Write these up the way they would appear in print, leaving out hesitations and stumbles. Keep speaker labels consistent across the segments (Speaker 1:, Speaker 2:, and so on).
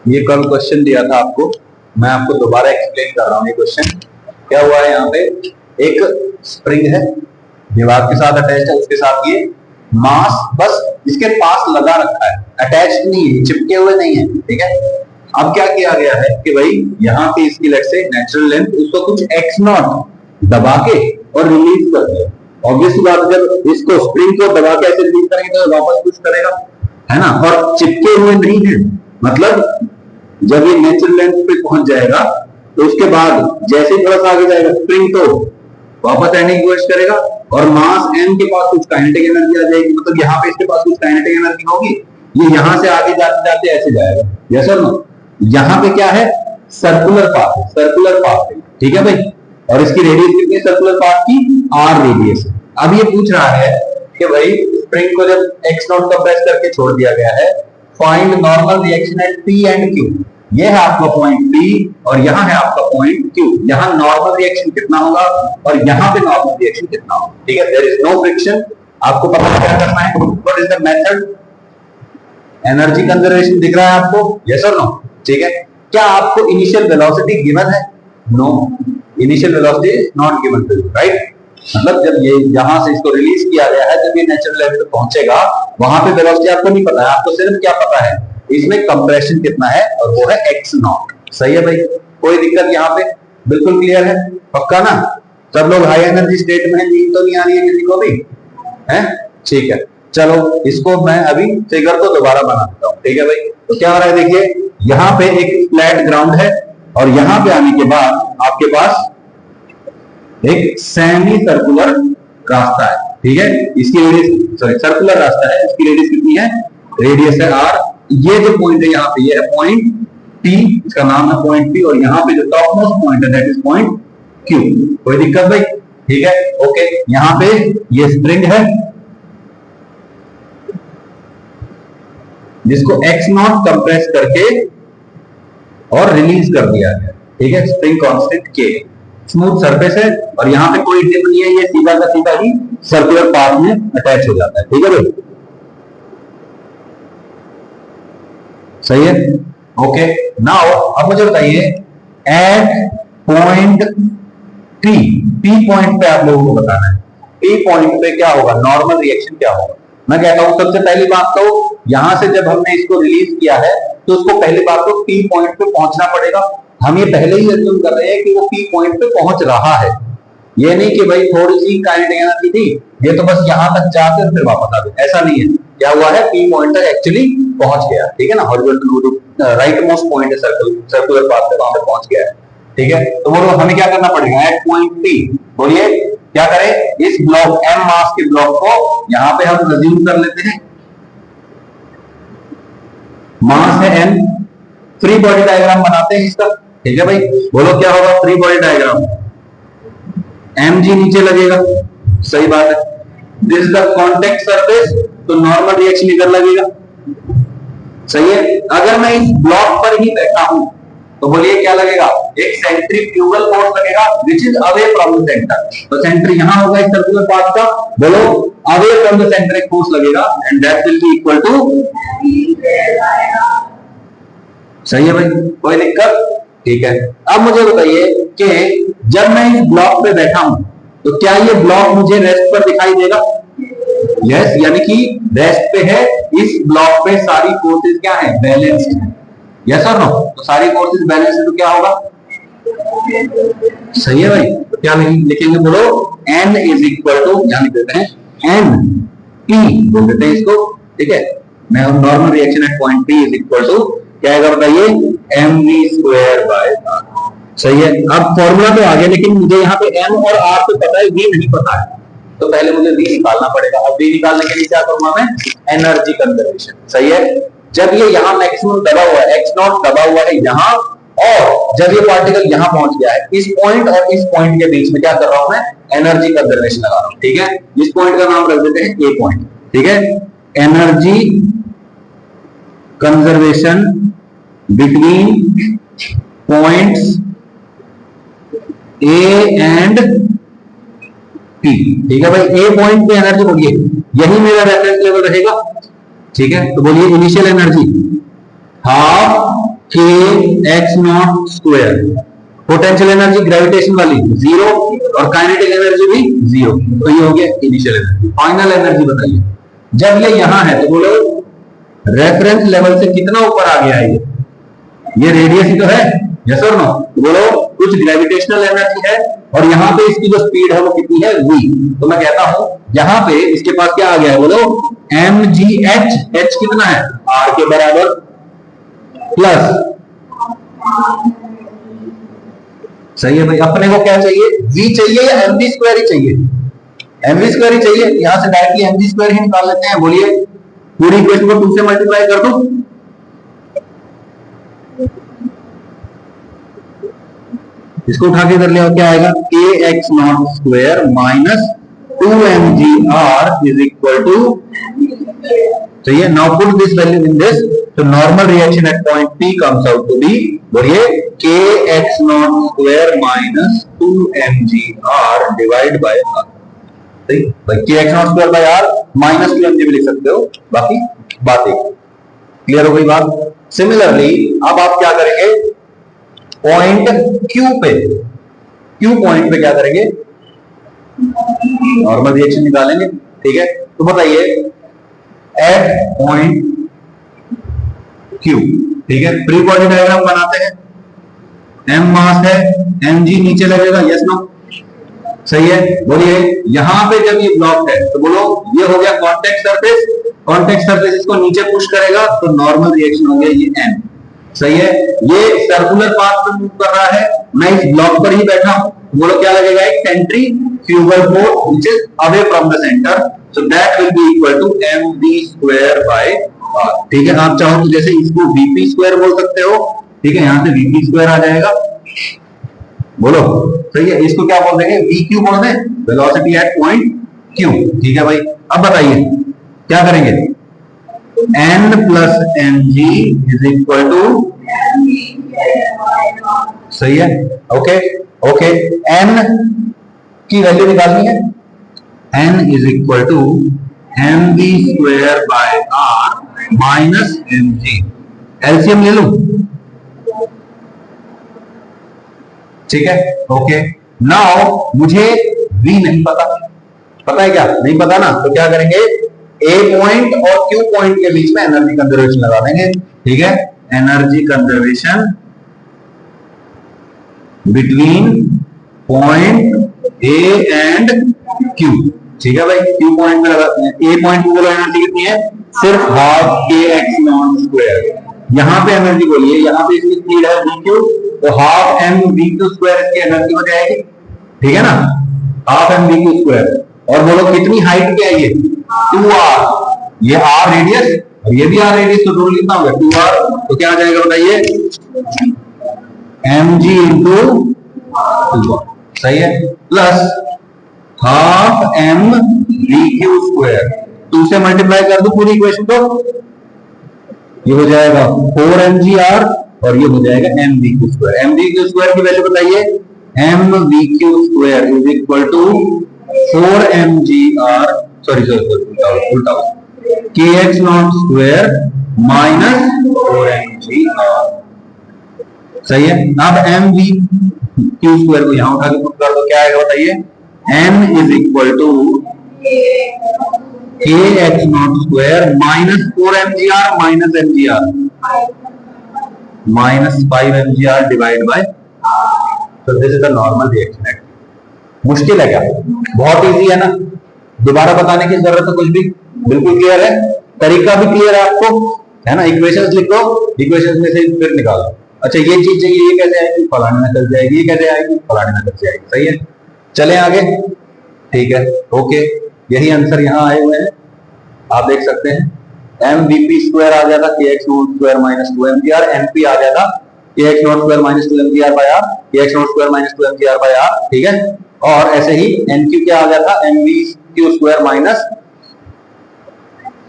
Speaker 1: ये कल क्वेश्चन दिया था आपको, मैं आपको दोबारा एक्सप्लेन कर रहा हूँ। ये क्वेश्चन क्या हुआ है, यहाँ पे एक स्प्रिंग है, दीवार के साथ अटैच है, उसके साथ ये मास बस इसके पास लगा रखा है, अटैच नहीं है, चिपके हुए नहीं है, ठीक है। अब क्या किया गया है कि भाई यहाँ पे इसकी लेट से नेचुरल लेंथ, उसको कुछ एक्स नॉट दबा के और रिलीज कर दिया। ऑब्वियस बात, जब इसको स्प्रिंग को दबा के ऐसे रिलीज करेंगे तो वापस पुश करेगा, है ना। और चिपके हुए नहीं है, मतलब जब ये नेचुरल लेंथ पे पहुंच जाएगा तो उसके बाद जैसे ही थोड़ा सा आगे जाएगा स्प्रिंग तो वापस एंडिंग की कोशिश करेगा, और मास m के पास कुछ काइनेटिक एनर्जी आ जाएगी, मतलब यहाँ पे इसके पास कुछ काइनेटिक एनर्जी होगी, ये यहाँ से आगे जाते जाते ऐसे जाएगा। यस और नो? यहाँ पे क्या है, सर्कुलर पाथ, सर्कुलर पाथ, ठीक है भाई। और इसकी रेडियस कितनी है सर्कुलर पाथ की, r रेडियस। अब ये पूछ रहा है कि भाई स्प्रिंग को जब x नॉट का प्रेस करके छोड़ दिया गया है, find normal reaction eight P and Q। ये है आपका पॉइंट P और यहाँ है आपका पॉइंट Q। यहाँ नॉर्मल रिएक्शन कितना होगा और यहाँ पे नॉर्मल रिएक्शन कितना होगा, ठीक है। There is no friction. आपको पता है क्या करना है, what is the method. Energy conservation दिख रहा है आपको, यस और नो? ठीक है। क्या आपको इनिशियल वेलोसिटी गिवन है? No, initial velocity is not given to you, right. मतलब जब ये यहां से इसको रिलीज किया गया है, जब ये नेचुरल लेवल पे पहुंचेगा वहां पे वेलोसिटी आपको नहीं पता है, आपको सिर्फ क्या पता है, इसमें कंप्रेशन कितना है और वो है x नॉट। सही है भाई, कोई दिक्कत यहाँ पे? बिल्कुल क्लियर है, पक्का ना? सब लोग हाई एनर्जी स्टेट में, नींद तो नहीं आ रही है किसी को भी, है? ठीक है, चलो इसको मैं अभी फिगर को दोबारा बना देता हूँ, ठीक है भाई। तो क्या हो रहा है, देखिए यहाँ पे एक फ्लैट ग्राउंड है और यहाँ पे आने के बाद आपके पास एक सेमी सर्कुलर रास्ता है, ठीक है। इसकी रेडियस, सॉरी सर्कुलर रास्ता है, इसकी रेडियस कितनी है, रेडियस है r। ये जो पॉइंट है यहाँ पे, ये है पॉइंट P, इसका नाम है पॉइंट P, और यहाँ पे जो टॉप मोस्ट पॉइंट है दैट इज पॉइंट Q। कोई दिक्कत भाई? ठीक है, ओके। यहाँ पे ये स्प्रिंग है जिसको x नॉट कंप्रेस करके और रिलीज कर दिया गया, ठीक है। Spring constant K, smooth surface है और यहाँ पे कोई डिप नहीं है, ये सीधा का सीधा ही सर्कुलर पाथ में अटैच हो जाता है, ठीक है भाई। सही है, ओके। नाउ अब मुझे बताइए at point P, P point पे आप लोगों को बताना है, P पॉइंट पे क्या होगा, नॉर्मल रिएक्शन क्या होगा। मैं कहता हूं सबसे पहली बात तो यहां से जब हमने इसको रिलीज किया है तो उसको पहली बात तो P पॉइंट पे पहुंचना पड़ेगा। हम ये पहले ही अज्यूम कर रहे हैं कि वो P पॉइंट पे पहुंच रहा है, ये नहीं कि भाई थोड़ी सी काइनेटिक एनर्जी थी, ये तो बस यहां तक जाकर फिर वापस आ गया, ऐसा नहीं है। क्या हुआ है, P पॉइंट तक एक्चुअली पहुंच गया, ठीक है ना। हॉरिजॉन्टल राइट मोस्ट पॉइंट है सर्कुलर पाथ पे, वहां पे पहुंच गया है, ठीक है। तो बोलो हमें क्या करना पड़ेगा एट पॉइंट P, बोलिए क्या करें, इस ब्लॉक m मास के ब्लॉक को यहां पे हम अज्यूम कर लेते हैं, मास है m, फ्री बॉडी डायग्राम बनाते हैं इसका, ठीक है भाई। बोलो क्या होगा फ्री बॉडी डायग्राम, mg नीचे लगेगा, सही बात है। This is the contact surface, तो नॉर्मल रिएक्शन इधर लगेगा, सही है। अगर मैं इस ब्लॉक पर ही बैठा हूं तो बोलिए क्या लगेगा, एक सेंट्रीफ्यूगल फोर्स लगेगा which is away from the centre. तो सेंटर यहां होगा इस सर्कुलर पाथ का, बोलो अवे फ्रॉम द सेंटर एक फोर्स लगेगा and that will be equal to, सही है भाई, कोई दिक्कत? ठीक है। अब मुझे बताइए कि जब मैं इस ब्लॉक पे बैठा हूं तो क्या ये ब्लॉक मुझे रेस्ट पर दिखाई देगा? यस, यानी कि रेस्ट पे है, इस ब्लॉक पे सारी फोर्सेस क्या है, बैलेंस्ड है, यस और नो? तो सारी फोर्सेस बैलेंस है तो क्या होगा, सही है भाई। तो क्या लिखेंगे, बोलो N इज इक्वल टू, यहाँ लिख देते हैं N P बोल देते हैं इसको, ठीक है। मैं normal reaction at point P is equal to क्या आएगा बताइए, mv स्क्वायर बाय r, सही है। अब फॉर्मूला तो आ गया, लेकिन मुझे यहाँ पे m और r तो पता है, v नहीं पता है, तो पहले मुझे v निकालना पड़ेगा। अब v निकालने के लिए क्या करूंगा मैं, एनर्जी कंजर्वेशन, सही है। जब ये यहाँ मैक्सिमम दबा हुआ है, x नॉट दबा हुआ है यहाँ, और जब ये पार्टिकल यहाँ पहुंच गया है, इस पॉइंट और इस पॉइंट के बीच में क्या कर रहा हूं मैं, एनर्जी कंजर्वेशन लगा रहा हूं, ठीक है। इस पॉइंट का नाम रख देते हैं ए पॉइंट, ठीक है। Energy conservation between points A and P, ठीक है भाई। ए पॉइंट पे एनर्जी बोलिए, यही मेरा रेफरेंस लेवल रहेगा, ठीक है। तो बोलिए इनिशियल एनर्जी हाफ के x not square, potential energy gravitation वाली जीरो और काइनेटिक एनर्जी भी जीरो, तो ये हो गया इनिशियल एनर्जी। फाइनल एनर्जी बताइए, जब ये यहां है तो बोलो रेफरेंस लेवल से कितना ऊपर आ गया है, ये रेडियस ही तो है, यस और नो, बोलो कुछ ग्रेविटेशनल एनर्जी है और यहाँ पे इसकी जो स्पीड है वो कितनी है v, तो मैं कहता हूं यहाँ पे इसके पास क्या आ गया है, बोलो mgh, h कितना है r के बराबर, प्लस सही है भाई, अपने को क्या चाहिए, v चाहिए या mv स्क्वायर ही चाहिए, mv स्क्वायर ही चाहिए, यहां से डायरेक्टली mv स्क्वायर ही निकाल लेते हैं। बोलिए पूरी इक्वेशन को 2 से मल्टीप्लाई कर दो, इसको उठा के कर लिया, क्या आएगा, k x not square minus 2mgr is equal to, चाहिए, now put this value in this, तो normal reaction at point P comes out to be, बोलिए k x not square minus 2mgr divide by r, सही भाई, k x not square by r minus 2mg भी लिख सकते हो, बाकी बात एक क्लियर हो गई बात। सिमिलरली अब आप क्या करेंगे, पॉइंट Q पे, Q पॉइंट पे क्या करेंगे, नॉर्मल रिएक्शन निकालेंगे, ठीक है, तो बताइए एट पॉइंट Q, ठीक है, प्री बॉडी डायग्राम बनाते हैं, m मास है, mg नीचे लगेगा, यस नो, सही है, बोलिए यहां पे जब ये ब्लॉक है तो बोलो ये हो गया कॉन्टेक्ट सरफेस, कॉन्टेक्ट सरफेस इसको नीचे पुश करेगा तो नॉर्मल रिएक्शन हो गया ये n, सही है, ये सर्कुलर पाथ पे मूव कर रहा है, मैं इस ब्लॉक पर ही बैठा हूं, बोलो क्या लगेगा, एक centrifugal force which is away from the centre, so that will be equal to mv square by r, ठीक है, आप चाहो तो जैसे इसको vp स्क्वायर बोल सकते हो, ठीक है, यहां से vp स्क्वायर आ जाएगा, बोलो सही है, इसको क्या बोल देंगे, vq बोल दें, वेलोसिटी एट पॉइंट q, ठीक है भाई। अब बताइए क्या करेंगे, n plus mg is equal to, सही है, ओके ओके, n की वैल्यू निकालनी है, n is equal to mv square by r minus mg, LCM ले लो, ठीक है, ओके, नाउ मुझे v नहीं पता, पता है क्या, नहीं पता ना, तो क्या करेंगे, A पॉइंट और Q पॉइंट के बीच में एनर्जी कंजर्वेशन लगा देंगे, ठीक है, energy conservation between point A and Q, ठीक है भाई, Q पॉइंट में लगाते हैं, A पॉइंट में एनर्जी कितनी है, सिर्फ हाफ के एक्स नॉट स्क्वायर, यहां पे एनर्जी बोलिए, यहां पे इसकी स्पीड है vq, तो हाफ m vq स्क्वायर इसकी एनर्जी हो जाएगी, ठीक है ना, हाफ m vq स्क्वायर, और बोलो कितनी हाइट पे है ये, 2r, ये r रेडियस और ये भी r रेडियस, तो टोटल कितना होगा 2r, तो क्या आ जाएगा बताइए, mg इंटू 2r, सही है, plus half m vq square, 2 से मल्टीप्लाई कर दो पूरी इक्वेशन को, ये हो जाएगा 4mgr और ये हो जाएगा mvq स्क्वायर, mvq स्क्वायर की वैल्यू बताइए, mvq square is equal to 4mgr, sorry उल्टा, kx not square minus 4mgr, सही है। अब mvq स्क्वायर को यहां उठा के पुट कर दो, क्या आएगा बताइए, m is equal to kx not square minus 4mgr minus mgr minus 5mgr divide by, तो this is the normal reaction. मुश्किल है क्या, बहुत इजी है ना, दोबारा बताने की जरूरत है कुछ भी, बिल्कुल क्लियर है, तरीका भी क्लियर है आपको, है ना, इक्वेशंस लिख दो, इक्वेशंस में से फिर निकालो, अच्छा ये चीज चाहिए, ये कैसे आएगी, फलाने में चल जाएगी, ये कैसे आएगी, फलाने में चल जाएगी, सही है, चले आगे, ठीक है, ओके, यही आंसर यहाँ आए हुए हैं, आप देख सकते हैं, एम वीपी स्क्वायर आ जाता, k x not square minus 2mgr, MP आ जाता, k x not square minus 2mgr by R, k x not square minus 2mgr by R, ठीक है, और ऐसे ही एनक्यू क्या आ जाता, MV Q square minus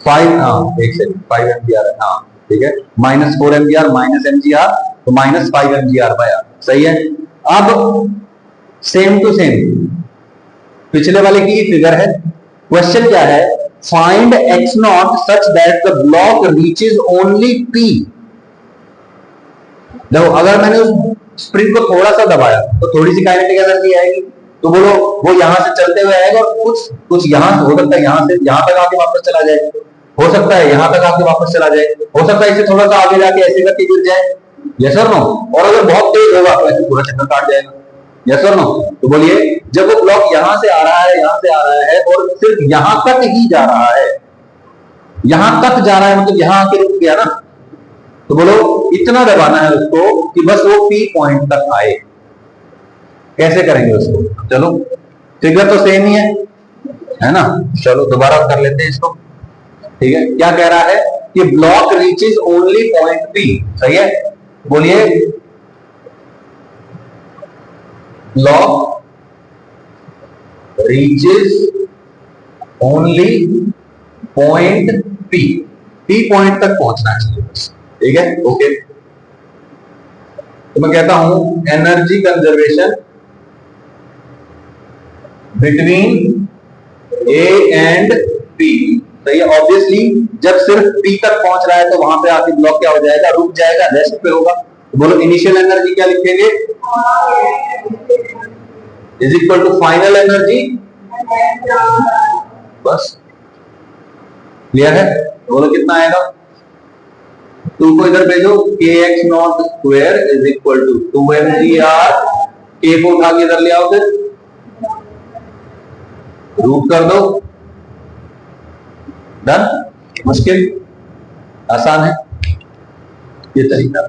Speaker 1: 5mgr, हाँ ठीक है, माइनस 4mgr माइनस mgr, तो माइनस 5mgr बाय आर, सही है। अब सेम टू सेम पिछले वाले की फिगर है, क्वेश्चन क्या है, find x not such that the block reaches only p, देखो अगर मैंने उस स्प्रिंग को थोड़ा सा दबाया तो थोड़ी सी काइनेटिक एनर्जी आएगी, तो बोलो वो यहां से चलते हुए आएगा और कुछ कुछ यहां से हो सकता है, यहां से यहां तक आके वापस चला जाए, हो सकता है यहां तक आके वापस चला जाए, हो सकता है इसे थोड़ा सा आगे जाके ऐसे करके गिर जाए, यस और नो। और अगर बहुत तेज होगा तो ऐसे पूरा चक्कर काट जाएगा, यस और नो। तो बोलिए जब वो ब्लॉक यहां से आ रहा है, यहां से आ रहा है और सिर्फ यहां तक ही जा रहा है, यहां तक जा रहा है मतलब यहां आके रुक गया ना, तो बोलो इतना दबाना है उसको कि बस वो पी पॉइंट तक आए। कैसे करेंगे उसको? चलो फिगर तो सेम ही है ना। चलो दोबारा कर लेते हैं इसको, ठीक है। क्या कह रहा है कि block reaches only point P, सही है। बोलिए block reaches only point P, P point तक पहुंचना चाहिए बस, ठीक है, ओके। तो मैं कहता हूं energy conservation between A and P, सही है। ऑब्वियसली जब सिर्फ पी तक पहुंच रहा है तो वहां पे आके ब्लॉक क्या हो जाएगा, रुक जाएगा, रेस्ट पे होगा। तो बोलो इनिशियल एनर्जी क्या लिखेंगे, is equal to final energy, बस क्लियर है। बोलो कितना आएगा, 2 को इधर भेजो, K x not square is equal to 2mgr, के को उठा के इधर ले आओ, फिर रूट कर दो, डन। मुश्किल आसान है ये तरीका,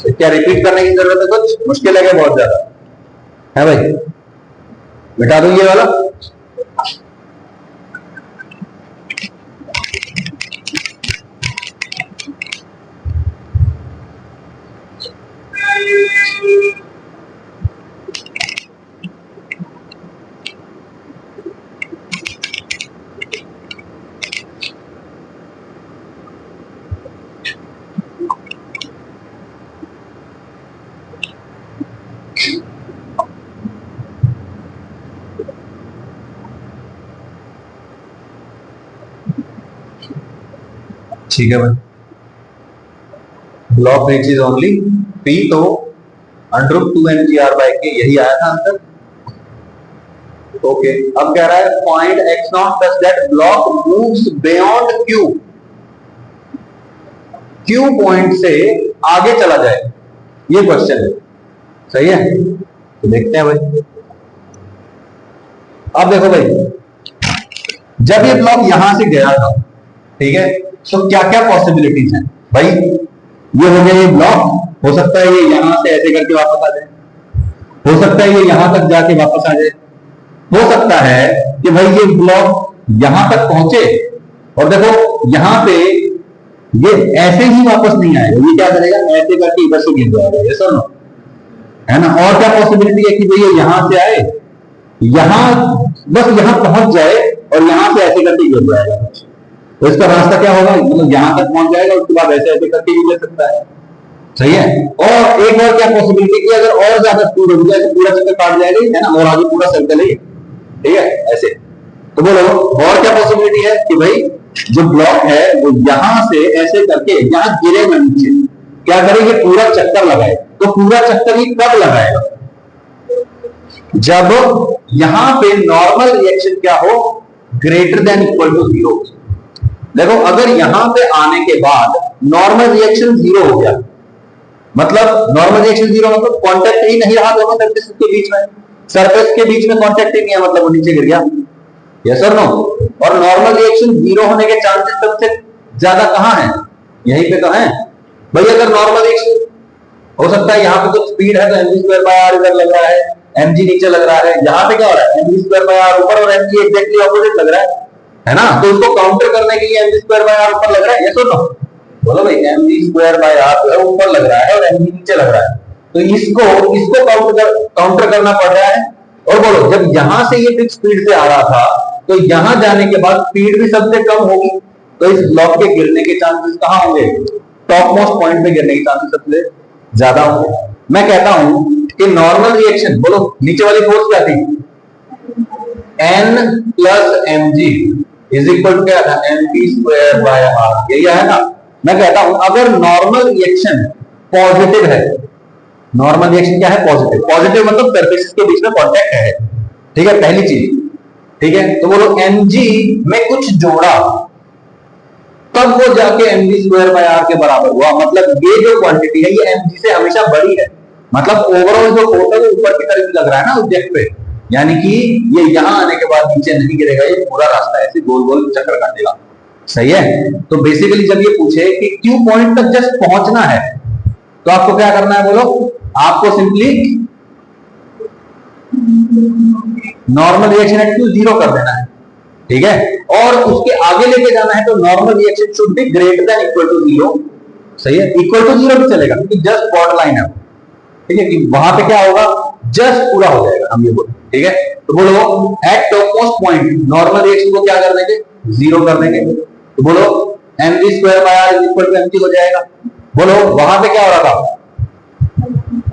Speaker 1: क्या रिपीट करने की जरूरत है? कुछ मुश्किल है क्या बहुत ज्यादा है भाई? मिटा दो ये वाला, ठीक है भाई। ब्लॉक रीचेज ओनली पी, तो √2mgr/k यही आया था आंसर, ओके। अब कह रहा है find x not such that block moves beyond q, q point से आगे चला जाए, ये क्वेश्चन है, सही है। तो देखते हैं भाई। अब देखो भाई, जब ये ब्लॉक यहां से गया था, ठीक है, तो क्या क्या पॉसिबिलिटीज हैं भाई? ये हो गया ये ब्लॉक, हो सकता है ये यहां से ऐसे करके वापस आ जाए, हो सकता है ये यहां तक जाके वापस आ जाए, हो सकता है कि भाई ये ब्लॉक यहां तक पहुंचे और देखो यहां पे ये ऐसे ही वापस नहीं आएगा, ये क्या करेगा, ऐसे करके इधर से गिर जाएगा, ये सुनो, है ना। और क्या पॉसिबिलिटी है कि भाई ये यहां से आए, यहां बस यहां पहुंच जाए और यहां से ऐसे करके गिर जाएगा, तो इसका रास्ता क्या होगा, मतलब यहां तक पहुंच जाएगा, उसके बाद ऐसे ऐसे करके भी ले सकता है, सही है। और एक और क्या पॉसिबिलिटी कि अगर और ज्यादा स्पीड हो जाए तो पूरा चक्कर काट जाएगा, है ना, और आगे पूरा सर्कल है, ठीक है, ऐसे। तो बोलो और क्या पॉसिबिलिटी है कि भाई जो ब्लॉक है वो यहां से ऐसे करके यहां गिरेगा नीचे, क्या करेगा, पूरा चक्कर लगाए। तो पूरा चक्कर ही कब लगाएगा, जब यहां पे नॉर्मल रिएक्शन क्या हो, ग्रेटर देन इक्वल टू 0। देखो अगर यहां पे आने के बाद नॉर्मल रिएक्शन 0 हो गया, मतलब नॉर्मल रिएक्शन 0 मतलब कांटेक्ट ही नहीं रहा दोनों सरफेस के बीच में, सरफेस के बीच में कांटेक्ट ही नहीं है, मतलब वो नीचे गिर गया, यस और नो। और नॉर्मल रिएक्शन 0 होने के चांसेस सबसे ज्यादा कहां है, यहीं पे तो है भाई। अगर नॉर्मल रिएक्शन हो सकता है यहां पे कुछ स्पीड है तो mg²/r इधर लग रहा है, mg नीचे लग रहा है, यहां पे क्या हो रहा है, mg²/r ऊपर और mg एग्जैक्टली ऑपोजिट लग रहा है ना। तो उसको काउंटर करने के लिए mg²/r ऊपर लग रहा है, यस और नो। बोलो भाई mg²/r जो है ऊपर लग रहा है और mg नीचे लग रहा है, तो इसको काउंटर करना पड़ रहा है। और बोलो जब यहां से ये फिक्स स्पीड से आ रहा था तो यहां जाने के बाद स्पीड भी सबसे कम होगी, तो इस ब्लॉक के गिरने के चांसेस कहां होंगे, टॉप मोस्ट पॉइंट पे गिरने के चांसेस सबसे ज्यादा होंगे। मैं कहता हूं कि नॉर्मल रिएक्शन, बोलो नीचे वाली फोर्स क्या थी, n + mg is equal to क्या था, mp²/r, यही है ना। मैं कहता हूं अगर नॉर्मल रिएक्शन पॉजिटिव है, नॉर्मल रिएक्शन क्या है? पॉजिटिव। पॉजिटिव मतलब सरफेसेस के बीच में कांटेक्ट है, ठीक है, पहली चीज, ठीक है। तो बोलो mg में कुछ जोड़ा तब वो जाके mg²/r के बराबर हुआ, मतलब ये जो क्वांटिटी है ये mg से हमेशा बड़ी है, मतलब ओवरऑल जो फोर्स है वो ऊपर की तरफ लग रहा है ना ऑब्जेक्ट पे, यानी कि ये यहां आने के बाद नीचे नहीं गिरेगा, ये पूरा रास्ता ऐसे गोल गोल चक्कर काटेगा, सही है। तो बेसिकली जब ये पूछे कि क्यू पॉइंट तक जस्ट पहुंचना है तो आपको क्या करना है? बोलो, आपको simply normal reaction eight Q 0 कर देना है, ठीक है, और उसके आगे लेके जाना है तो normal reaction should be greater than equal to 0, सही है। इक्वल टू 0 भी चलेगा क्योंकि जस्ट बॉर्डर लाइन है, ठीक है, कि वहां पे क्या होगा? जस्ट पूरा हो जाएगा, हम ये बोलो, ठीक है। तो बोलो at topmost point normal reaction को क्या कर देंगे? 0 कर देंगे। तो बोलो mv²/r is equal to mg हो जाएगा। बोलो वहां पे क्या हो रहा था?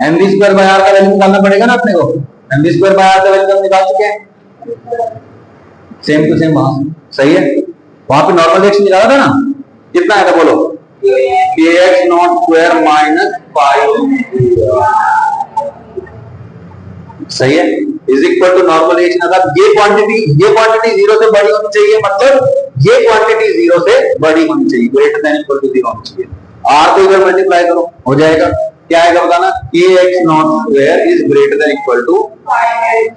Speaker 1: mv²/r का वैल्यू निकालना पड़ेगा ना अपने को, mv²/r का वैल्यू हम निकाल चुके हैं, सेम टू सेम वहां, सही है। वहां पे नॉर्मल रिएक्शन निकाला था ना, कितना आया था? बोलो kx02 माइनस 5, सही है, is equal to normal reaction. अगर ये क्वांटिटी 0 से बड़ी होनी चाहिए, मतलब ये क्वांटिटी 0 से बड़ी होनी चाहिए, ग्रेटर देन इक्वल टू 0 होनी चाहिए। r को इधर मल्टीप्लाई करो, हो जाएगा, क्या आएगा बताना? kx02 is greater than equal to 5,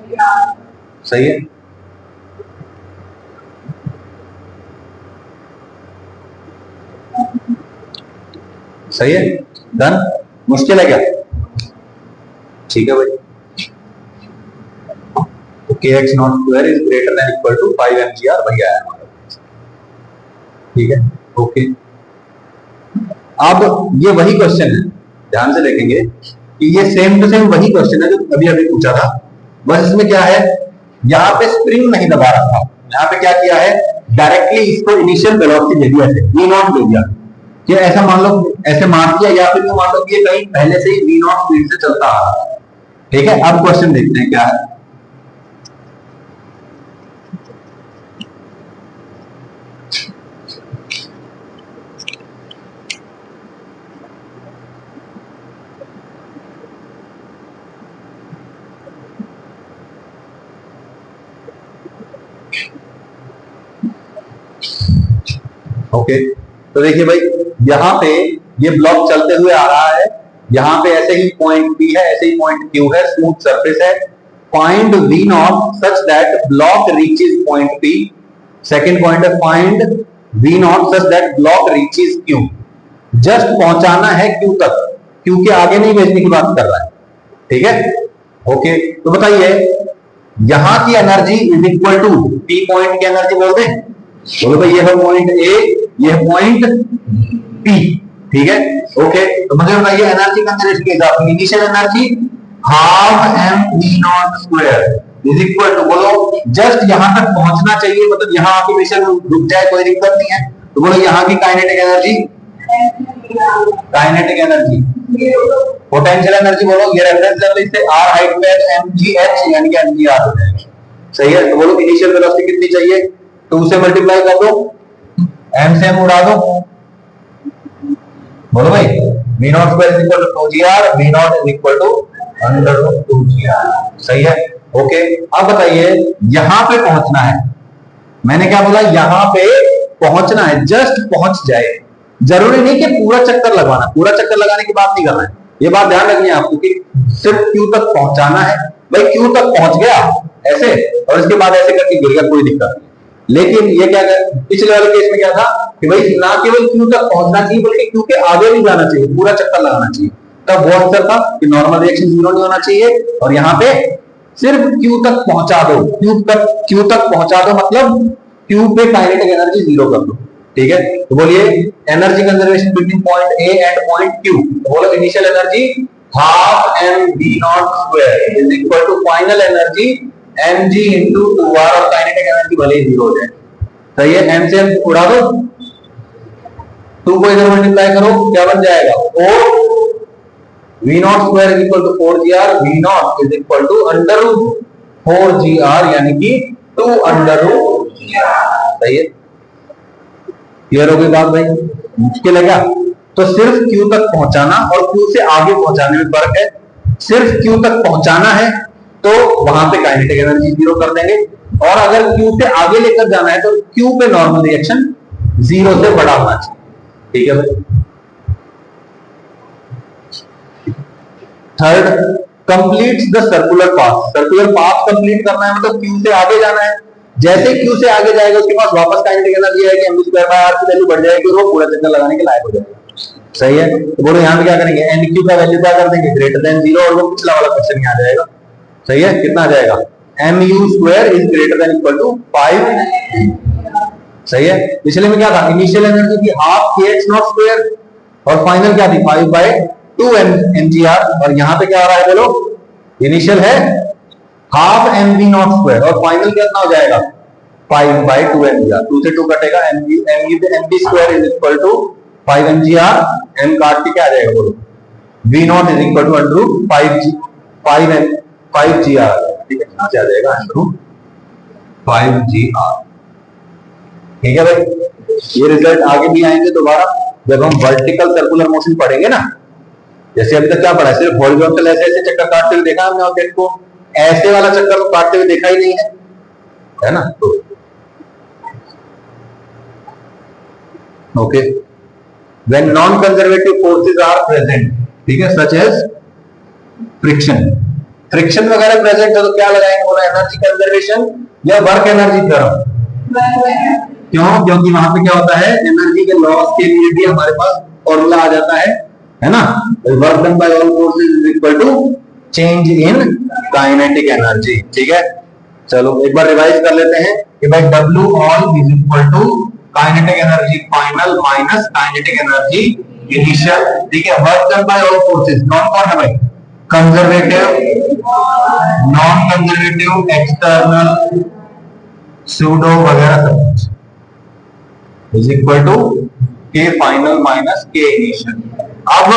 Speaker 1: सही है। सही है, डन। मुश्किल है क्या? ठीक है भाई, kx02 is greater than equal to 5 mgr, वही आया हमारा, ठीक है, ओके। अब ये वही क्वेश्चन है, ध्यान से देखेंगे कि ये सेम टू सेम वही क्वेश्चन है जो अभी अभी पूछा था, बस इसमें क्या है, यहाँ पे स्प्रिंग नहीं दबा रखा, यहाँ पे क्या किया है? डायरेक्टली इसको इनिशियल वेलोसिटी दे दिया, v0 दे दिया, कि ऐसा मान लो, ऐसे मान दिया, या फिर मान लो कि ये कहीं पहले से ही v0 स्पीड से चलता आ रहा है, ठीक है। अब क्वेश्चन देखते हैं क्या है। ओके, तो देखिए भाई, यहाँ पे ये ब्लॉक चलते हुए आ रहा है, यहाँ पे ऐसे ही पॉइंट P है, ऐसे ही पॉइंट Q है, स्मूथ सरफेस है, find V0 such that block reaches point P। Second point है find V0 such that block reaches Q। Just पहुंचाना है Q तक, Q के आगे नहीं भेजने की बात कर रहा है, ठीक है, ओके। तो बताइए यहां की energy is equal to P point की एनर्जी बोल दें, बोलो भाई ये है पॉइंट A, ये है पॉइंट P, ठीक है, ओके। तो मुझे बताइए एनर्जी कंजर्वेशन के हिसाब से initial energy half mv0² is equal to, बोलो जस्ट यहां तक पहुंचना चाहिए, मतलब यहां आके मिशन रुक जाए कोई दिक्कत नहीं है, तो बोलो यहां की kinetic energy, kinetic energy, potential energy बोलो, ये रेफरेंस लेवल से r हाइट पे mgh यानी कि mgr हो जाएगा, सही है। तो बोलो इनिशियल वेलोसिटी कितनी चाहिए? 2 से मल्टीप्लाई कर दो, m से m उड़ा दो, बोलो भाई v0² is equal to 2gr, v0 is equal to √2gr, सही है, ओके। अब बताइए यहां पे पहुंचना है, मैंने क्या बोला? यहां पे पहुंचना है, जस्ट पहुंच जाए, जरूरी नहीं कि पूरा चक्कर लगवाना, पूरा चक्कर लगाने की बात नहीं करना है, ये बात ध्यान रखनी है आपको कि सिर्फ Q तक पहुंचाना है, भाई Q तक पहुंच गया ऐसे, और इसके बाद ऐसे करके गिर गया, कोई दिक्कत नहीं। लेकिन ये क्या कर, पिछले वाले केस में क्या था कि भाई ना केवल Q तक पहुंचना चाहिए बल्कि Q के आगे भी जाना चाहिए, पूरा चक्कर लगाना चाहिए, तब वो आंसर था कि नॉर्मल रिएक्शन 0 नहीं होना चाहिए, और यहाँ पे सिर्फ Q तक पहुंचा दो, Q तक पहुंचा दो, मतलब Q पे काइनेटिक एनर्जी 0 कर दो, ठीक है। तो बोलिए energy conservation between point A and point Q, तो बोलो initial energy half mv0² is equal to final energy mg into 2r, और काइनेटिक एनर्जी भले ही 0 हो जाए, सही है, m से m उड़ा दो, 2 को इधर मल्टीप्लाई करो, क्या बन जाएगा? 4 v0² is equal to 4gr, v0 is equal to √4gr यानी कि 2 √gr, सही है। क्लियर हो गई बात भाई? मुश्किल है क्या? तो सिर्फ Q तक पहुंचाना और Q से आगे पहुंचाने में फर्क है। सिर्फ Q तक पहुंचाना है तो वहां पे काइनेटिक एनर्जी जीरो कर देंगे, और अगर Q से आगे लेकर जाना है तो Q पे नॉर्मल रिएक्शन जीरो से बड़ा होना चाहिए। ठीक है भाई। Third, completes the circular path. Circular path complete करना है मतलब Q से आगे जाना है। जैसे Q से आगे जाएगा उसके पास वापस काइनेटिक एनर्जी आएगी, mv²r की वैल्यू बढ़ जाएगी और वो पूरा चक्कर लगाने के लायक हो जाएगा। सही है। तो बोलो यहाँ पे क्या करेंगे, NQ का वैल्यू क्या कर देंगे, ग्रेटर देन जीरो, और वो पिछला वाला क्वेश्चन ही आ जाएगा। सही है। कितना आ जाएगा, mu² is greater than equal to 5। सही है। पिछले में क्या था, इनिशियल एनर्जी थी हाफ kx02 और फाइनल क्या थी 5/2 mgr, और यहाँ पे क्या आ रहा है बोलो, इनिशियल है हाफ mv02 और फाइनल कितना हो जाएगा 5/2 mgr। 2 से 2 कटेगा, mv² is equal to 5 mgr, m काट के क्या आ जाएगा बोलो, v0 is equal to under root 5gr। ठीक है, यहाँ से आ जाएगा अंडर रूट 5gr। ठीक है भाई। ये रिजल्ट आगे भी आएंगे दोबारा जब हम वर्टिकल सर्कुलर मोशन पढ़ेंगे ना। जैसे अभी तक क्या पढ़ा है, सिर्फ हॉरिजॉन्टल ऐसे ऐसे चक्कर काटते हुए देखा हमने ऑब्जेक्ट को, ऐसे वाला चक्कर को काटते हुए देखा ही नहीं है ना। तो okay, when non-conservative forces are present, ठीक है, such as friction, फ्रिक्शन वगैरह प्रेजेंट है तो क्या लगाएंगे बोला, एनर्जी कंजर्वेशन या वर्क एनर्जी थ्योरम। क्यों? क्योंकि वहां पे क्या होता है, एनर्जी के लॉस के लिए भी हमारे पास फॉर्मूला आ जाता है ना, work done by all forces is equal to change in kinetic energy. ठीक है, चलो एक बार रिवाइज कर लेते हैं कि भाई W all is equal to kinetic energy final minus kinetic energy initial. ठीक है, work done by all forces कौन कौन है भाई, conservative, non conservative, external, pseudo वगैरह सब is equal to K final minus K initial. अब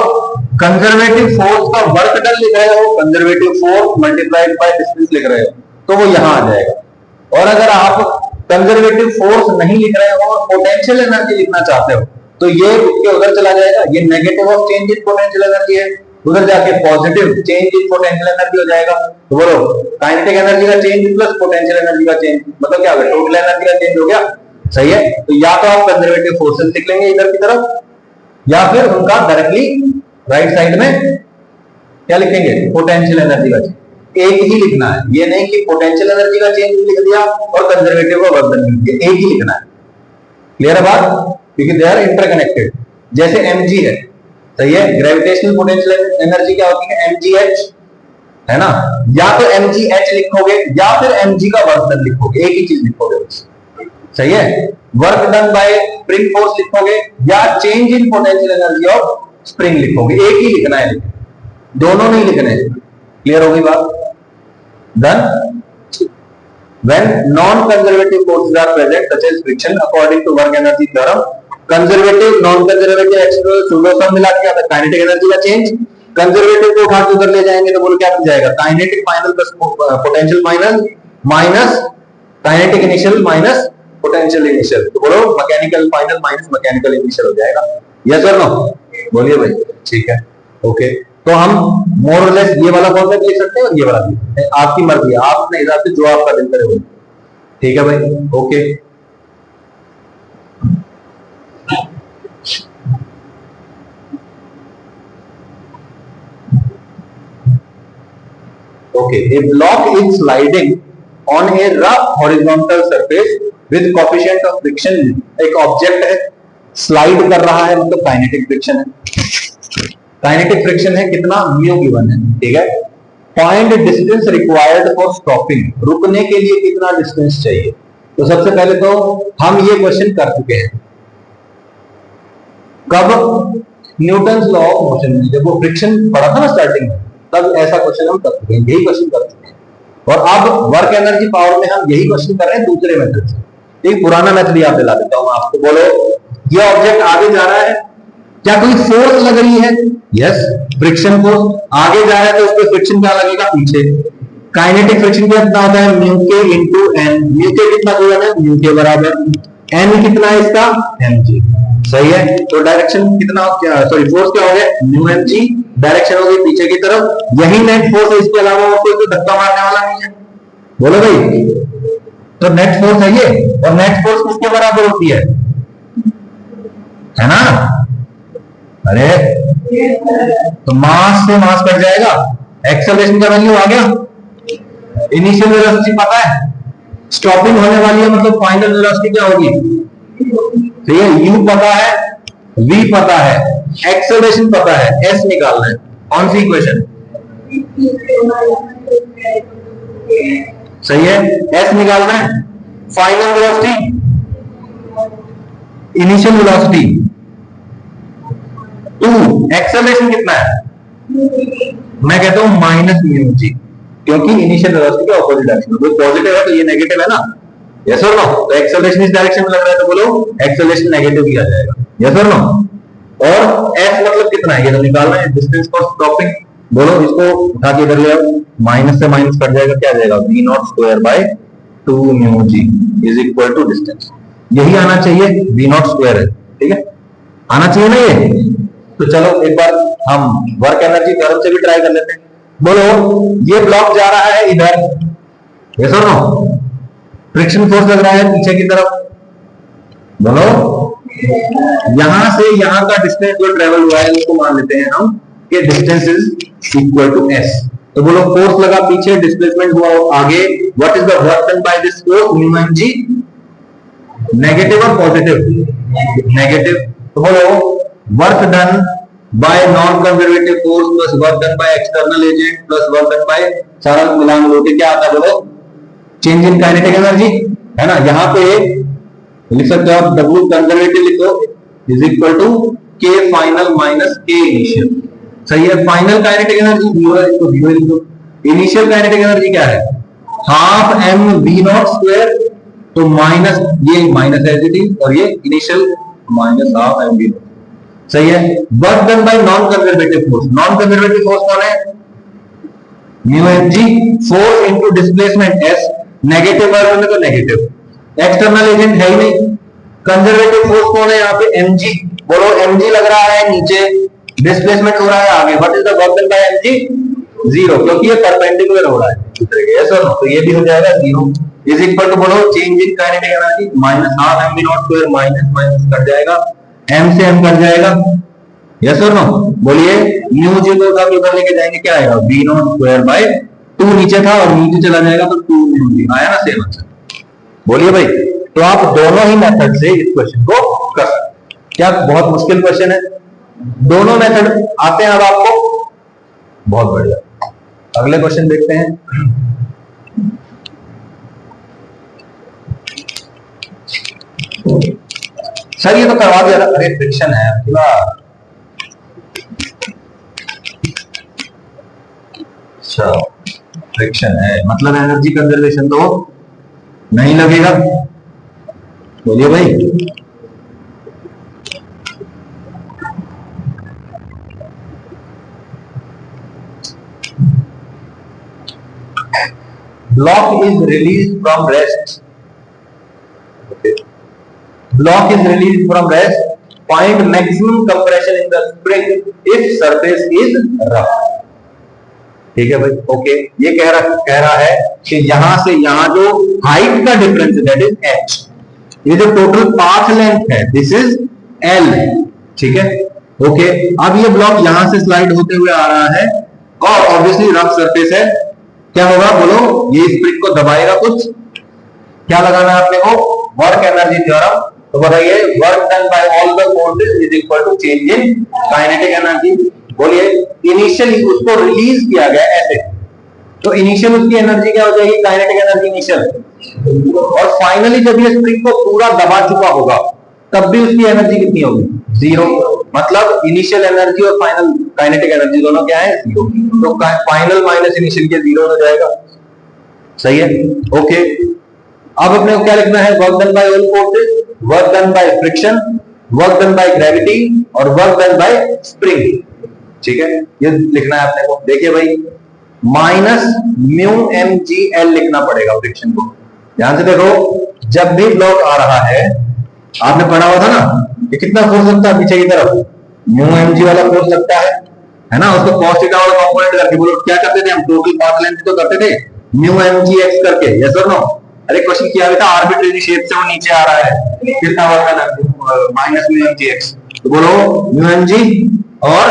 Speaker 1: कंजर्वेटिव फोर्स का वर्क डन लिख रहे हो, conservative force multiplied by distance लिख रहे हो तो वो यहां आ जाएगा। और अगर आप कंजर्वेटिव फोर्स नहीं लिख रहे हो और पोटेंशियल एनर्जी लिखना चाहते हो तो ये उसके उधर चला जाएगा, ये negative of change in potential energy है, उधर जाके positive change in potential energy हो जाएगा। तो बोलो काइनेटिक एनर्जी का चेंज प्लस पोटेंशियल एनर्जी का चेंज मतलब क्या होगा, टोटल एनर्जी का चेंज हो गया। सही है। तो या तो आप कंजर्वेटिव फोर्सेस लिख लेंगे इधर की तरफ, या फिर उनका डायरेक्टली राइट साइड में क्या लिखेंगे, पोटेंशियल एनर्जी का चेंज। एक ही लिखना है, ये नहीं कि पोटेंशियल एनर्जी का चेंज लिख दिया और कंजर्वेटिव का वर्क डन लिख दिया, एक ही लिखना है। क्लियर है बात, क्योंकि दे आर इंटरकनेक्टेड। जैसे mg है, सही है, ग्रेविटेशनल पोटेंशियल एनर्जी क्या होती है, mgh है ना, या तो mgh लिखोगे या फिर mg का वर्क डन लिखोगे, एक ही चीज लिखोगे। सही है, work done by spring force लिखोगे या change in potential energy of spring लिखोगे, एक ही लिखना है, दोनों नहीं लिखने हैं। क्लियर हो गई बात। Then, when non-conservative forces are present, such as friction, according to work energy theorem, conservative, non-conservative, external, pseudo सब मिला के आता है काइनेटिक एनर्जी का चेंज। कंजर्वेटिव को उठा के उधर ले जाएंगे तो बोलो क्या बन जाएगा, kinetic final plus potential final minus kinetic initial minus potential initial, तो बोलो mechanical final minus mechanical initial हो जाएगा। यस और नो, बोलिए भाई। ठीक है, ओके। तो हम मोर और लेस ये वाला कॉन्सेप्ट लिख सकते हैं और ये वाला भी, आपकी मर्जी है, आप अपने हिसाब से जो आपका दिल करे वो। ठीक है भाई, okay. Okay, A block is sliding on A rough horizontal surface with coefficient of friction. एक ऑब्जेक्ट है, स्लाइड कर रहा है, मतलब काइनेटिक फ्रिक्शन है। काइनेटिक फ्रिक्शन है कितना, म्यू गिवन है। ठीक है, find distance required for stopping, रुकने के लिए कितना डिस्टेंस चाहिए। तो सबसे पहले तो हम ये क्वेश्चन कर चुके हैं कब, न्यूटन्स लॉ ऑफ मोशन में, जब वो फ्रिक्शन पढ़ा था ना स्टार्टिंग में, तब ऐसा क्वेश्चन हम कर चुके हैं, यही क्वेश्चन कर चुके हैं। और अब वर्क एनर्जी पावर में हम यही क्वेश्चन कर रहे हैं दूसरे मेथड से। एक पुराना मेथड याद दिला देता हूं आपको। बोलो ये ऑब्जेक्ट आगे जा रहा है, क्या कोई फोर्स लग रही है, यस, फ्रिक्शन फोर्स। आगे जा रहा है तो उस पर फ्रिक्शन क्या लगेगा, पीछे। काइनेटिक फ्रिक्शन कितना होता है, म्यू के इंटू एन। म्यू के कितना गिवन है, म्यू के बराबर, एन कितना है इसका, mg। सही है। तो डायरेक्शन कितना, क्या सॉरी फोर्स क्या हो गया, न्यू एम जी, डायरेक्शन हो गई पीछे की तरफ, यही नेट फोर्स है, इसके अलावा और कोई तो धक्का मारने वाला नहीं है। बोलो भाई, तो नेट फोर्स है ये, और नेट फोर्स किसके बराबर होती है ना? अरे तो मास से मास कट जाएगा, एक्सेलरेशन का वैल्यू आ गया, इनिशियल वेलोसिटी पता है, स्टॉपिंग होने वाली है मतलब फाइनल वेलोसिटी क्या होगी, तो ये u पता है, v पता है, एक्सेलरेशन पता है, s निकालना है। कौन सी इक्वेशन सही है, s निकालना है। Final velocity, initial velocity 2, acceleration कितना है, मैं कहता हूं माइनस म्यू जी, क्योंकि इनिशियल वेलोसिटी के ऑपोजिट डायरेक्शन में, कोई पॉजिटिव है तो ये नेगेटिव है ना, यस और नो? तो एक्सेलरेशन इस डायरेक्शन में लग रहा है तो बोलो एक्सेलरेशन नेगेटिव ही आ जाएगा, यस और नो? और s मतलब कितना है ये तो निकालना है, डिस्टेंस फॉर स्टॉपिंग, बोलो इसको उठा के इधर ले आओ, माइनस से माइनस कट जाएगा, क्या आ जाएगा, v naught square by 2 mu g is equal to distance, यही आना चाहिए, v नॉट स्क्वायर है, ठीक है, आना चाहिए ना ये। तो चलो एक बार हम वर्क एनर्जी थ्योरम से भी ट्राई कर लेते हैं। बोलो ये ब्लॉक जा रहा है इधर, यस और नो? फ्रिक्शन फोर्स लग रहा है पीछे की तरफ, बोलो यहां से यहां का डिस्टेंस जो ट्रेवल हुआ है उसको मान लेते हैं हम कि distance is equal to s। तो बोलो फोर्स लगा पीछे, डिस्प्लेसमेंट हुआ आगे, what is the work done by this force, mu M g, negative और पॉजिटिव, नेगेटिव। तो बोलो work done by non conservative force plus work done by external agent plus work done by सारा मिलान लोगे क्या आता है, बोलो चेंज इन काइनेटिक एनर्जी, है ना? यहाँ पे लिख सकते हो आप, W कंजर्वेटिव लिखो is equal to K final minus K initial, सही है। फाइनल काइनेटिक एनर्जी 0 है, इसको 0 लिखो। इनिशियल काइनेटिक एनर्जी क्या है, half m v naught square, तो माइनस ये माइनस है और ये initial minus half m v, सही है। Work done by non conservative force, non conservative force कौन है, mu M g, force into displacement s, negative work में तो नेगेटिव, एक्सटर्नल एजेंट है ही नहीं। कंजर्वेटिव फोर्स कौन है यहाँ पे, mg, बोलो mg लग रहा है नीचे, डिस्प्लेसमेंट हो रहा है आगे, what is the work done by mg, 0, क्योंकि ये परपेंडिकुलर हो रहा है दूसरे के, यस और नो? तो ये भी हो जाएगा 0 इज इक्वल टू, बोलो change in kinetic energy minus half m v naught square, minus minus cut जाएगा, m से m कट जाएगा, यस और नो? बोलिए म्यू जी को उठा के ऊपर लेके जाएंगे, क्या आएगा, v नॉट स्क्वायर बाय 2 नीचे था और नीचे चला जाएगा तो 2 म्यू जी आया ना, सेम आंसर। बोलिए भाई, तो आप दोनों ही मेथड से इस क्वेश्चन को कर सकते, क्या बहुत मुश्किल क्वेश्चन है, दोनों मेथड आते हैं अब आपको, बहुत बढ़िया। अगले क्वेश्चन देखते हैं। सर ये तो करवा दिया था, अरे फ्रिक्शन है पूरा, अच्छा फ्रिक्शन है मतलब एनर्जी कंजर्वेशन तो नहीं लगेगा, बोलिए भाई। Block is released from rest. Block is released from rest. Find maximum compression in the spring if surface is rough. ठीक है भाई, ओके। ये कह रहा है कि यहां से यहां जो हाइट का डिफरेंस है दैट इज h, ये जो टोटल पाथ लेंथ है दिस इज l, ठीक है, ओके। अब ये ब्लॉक यहां से स्लाइड होते हुए आ रहा है और ऑब्वियसली रफ सरफेस है, क्या होगा बोलो, ये स्प्रिंग को दबाएगा, कुछ क्या लगाना है आपने को, वर्क एनर्जी थ्योरम। तो बताइए work done by all the forces is equal to change in kinetic energy. बोलिए इनिशियली उसको रिलीज किया गया ऐसे, तो इनिशियल उसकी एनर्जी क्या हो जाएगी, काइनेटिक एनर्जी इनिशियल, और फाइनली जब ये स्प्रिंग को पूरा दबा चुका होगा तब भी उसकी एनर्जी कितनी होगी, 0। मतलब इनिशियल एनर्जी और फाइनल काइनेटिक एनर्जी दोनों क्या है, 0। तो फाइनल माइनस इनिशियल के 0 हो जाएगा, सही है, ओके। अब अपने को क्या लिखना है, work done by all forces, work done by friction, work done by gravity और वर्क डन बाय स्प्रिंग, ठीक है, ये लिखना है अपने को। देखिए भाई माइनस म्यू एम जी एल लिखना पड़ेगा फ्रिक्शन को। ध्यान से देखो, जब भी ब्लॉक आ रहा है, आपने पढ़ा हुआ था ना ये कितना फोर्स लगता है पीछे की तरफ, म्यू एम जी वाला फोर्स लगता है ना। उसको cos थीटा वाला कंपोनेंट करके बोलो क्या करते थे हम, टोटल पाथ लेंथ तो करते थे म्यू एम जी एक्स करके, यस और नो। अरे क्वेश्चन किया हुआ था आर्बिट्रेरी शेप से वो नीचे आ रहा है, कितना वर्क है minus mu M G x, तो बोलो म्यू एम जी और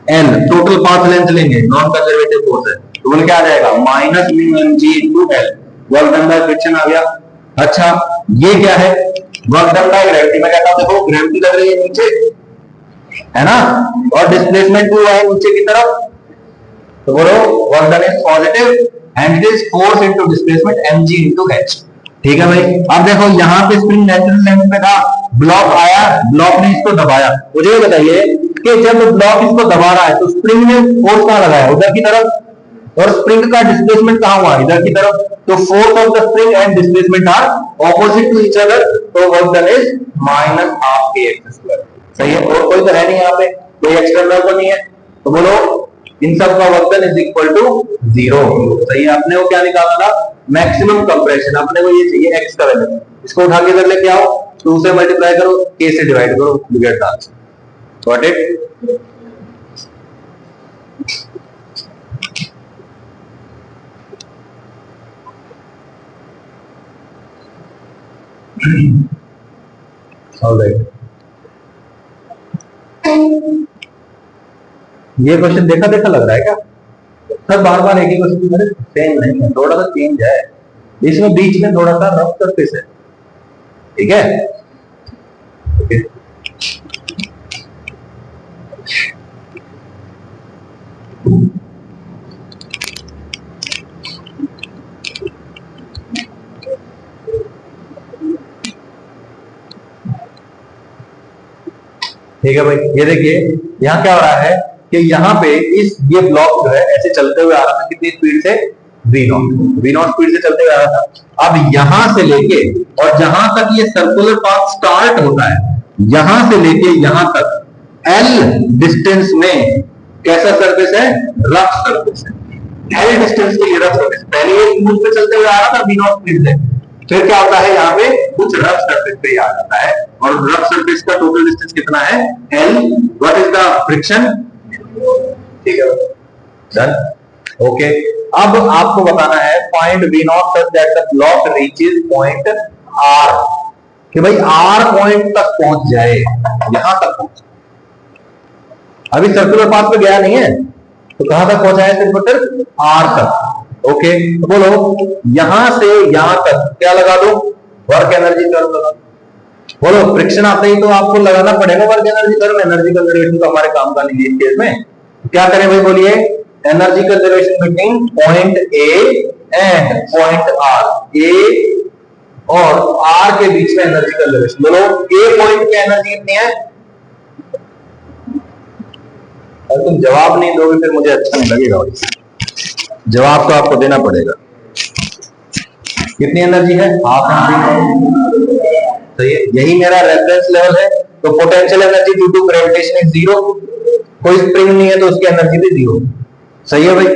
Speaker 1: एल टोटल पाथ लेंथ लेंगे, नॉन कंजर्वेटिव फोर्स है, तो बोले क्या आ जाएगा minus mu M G into L, work done by friction आ गया। अच्छा ये क्या है, वर्क डन बाय ग्रेविटी। मैं कहता हूं देखो ग्रेविटी लग रही है नीचे है ना, और डिस्प्लेसमेंट भी हुआ है नीचे की तरफ, तो बोलो work done is positive and it is force into displacement mg into h। ठीक है भाई, अब देखो यहाँ पे स्प्रिंग नेचुरल लेंथ पे था, ब्लॉक आया, ब्लॉक ने इसको दबाया। मुझे ये बताइए कि जब ब्लॉक इसको दबा रहा है तो स्प्रिंग ने फोर्स कहां लगाया, उधर की तरफ, और स्प्रिंग का डिस्प्लेसमेंट कहां हुआ, इधर की तरफ, तो force of the spring and displacement are opposite to each other, तो work done is minus half kx²। सही है, और कोई तो है नहीं यहाँ पे, कोई एक्सटर्नल तो नहीं है, तो बोलो इन सब का work done is equal to 0। सही है, अपने को क्या निकालना था, मैक्सिमम कंप्रेशन, अपने को ये चाहिए x का वैल्यू, इसको उठा के कर लेके आओ, 2 से मल्टीप्लाई करो, k से डिवाइड करो, you get the answer. Got it. Alright, ये क्वेश्चन देखा देखा लग रहा है क्या, सब बार बार एक ही क्वेश्चन सेम नहीं है, थोड़ा सा चेंज है इसमें, बीच में थोड़ा सा रफ सरफेस है, ठीक है। ओके ठीक है भाई, ये देखिए यहाँ क्या हो रहा है कि यहाँ पे ये ब्लॉक जो है ऐसे चलते हुए आ रहा था, कितनी स्पीड से, v0 स्पीड से चलते हुए आ रहा था। अब यहां से लेके और जहां तक ये सर्कुलर पाथ स्टार्ट होता है, यहां से लेके यहां तक L डिस्टेंस में कैसा सरफेस है, रफ सरफेस है। L डिस्टेंस के लिए रफ सरफेस, पहले ये स्मूथ पे चलते हुए आ रहा था v0 स्पीड से, फिर क्या होता है यहाँ पे कुछ रफ सरफेस पे आ जाता है, और रफ सरफेस का टोटल डिस्टेंस कितना है, L। What is the friction, ठीक है डन। ओके, अब आपको बताना है find v0 such that the block reaches point R, कि भाई R पॉइंट तक पहुंच जाए, यहां तक पहुंच, अभी सर्कुलर पाथ पे गया नहीं है, तो कहां तक पहुंचा है, सिर्फ R तक। ओके, तो बोलो यहां से यहां तक क्या लगा दो, वर्क एनर्जी कर्व लगा दो। बोलो फ्रिक्शन आते ही तो आपको लगाना पड़ेगा work energy curve, energy conservation तो हमारे काम का नहीं है इस केस में। क्या करें भाई, बोलिए energy conservation between point A and point R, A और आर के बीच में एनर्जी कंजर्वेशन। बोलो ए पॉइंट की एनर्जी कितनी है, अगर तुम जवाब नहीं दोगे फिर मुझे अच्छा नहीं लगेगा भाई, जवाब तो आपको देना पड़ेगा। कितनी एनर्जी है, हाफ एनर्जी, सही है, यही मेरा रेफरेंस लेवल है, तो potential energy due to gravitation is 0, कोई स्प्रिंग नहीं है तो उसकी एनर्जी भी 0, सही है भाई।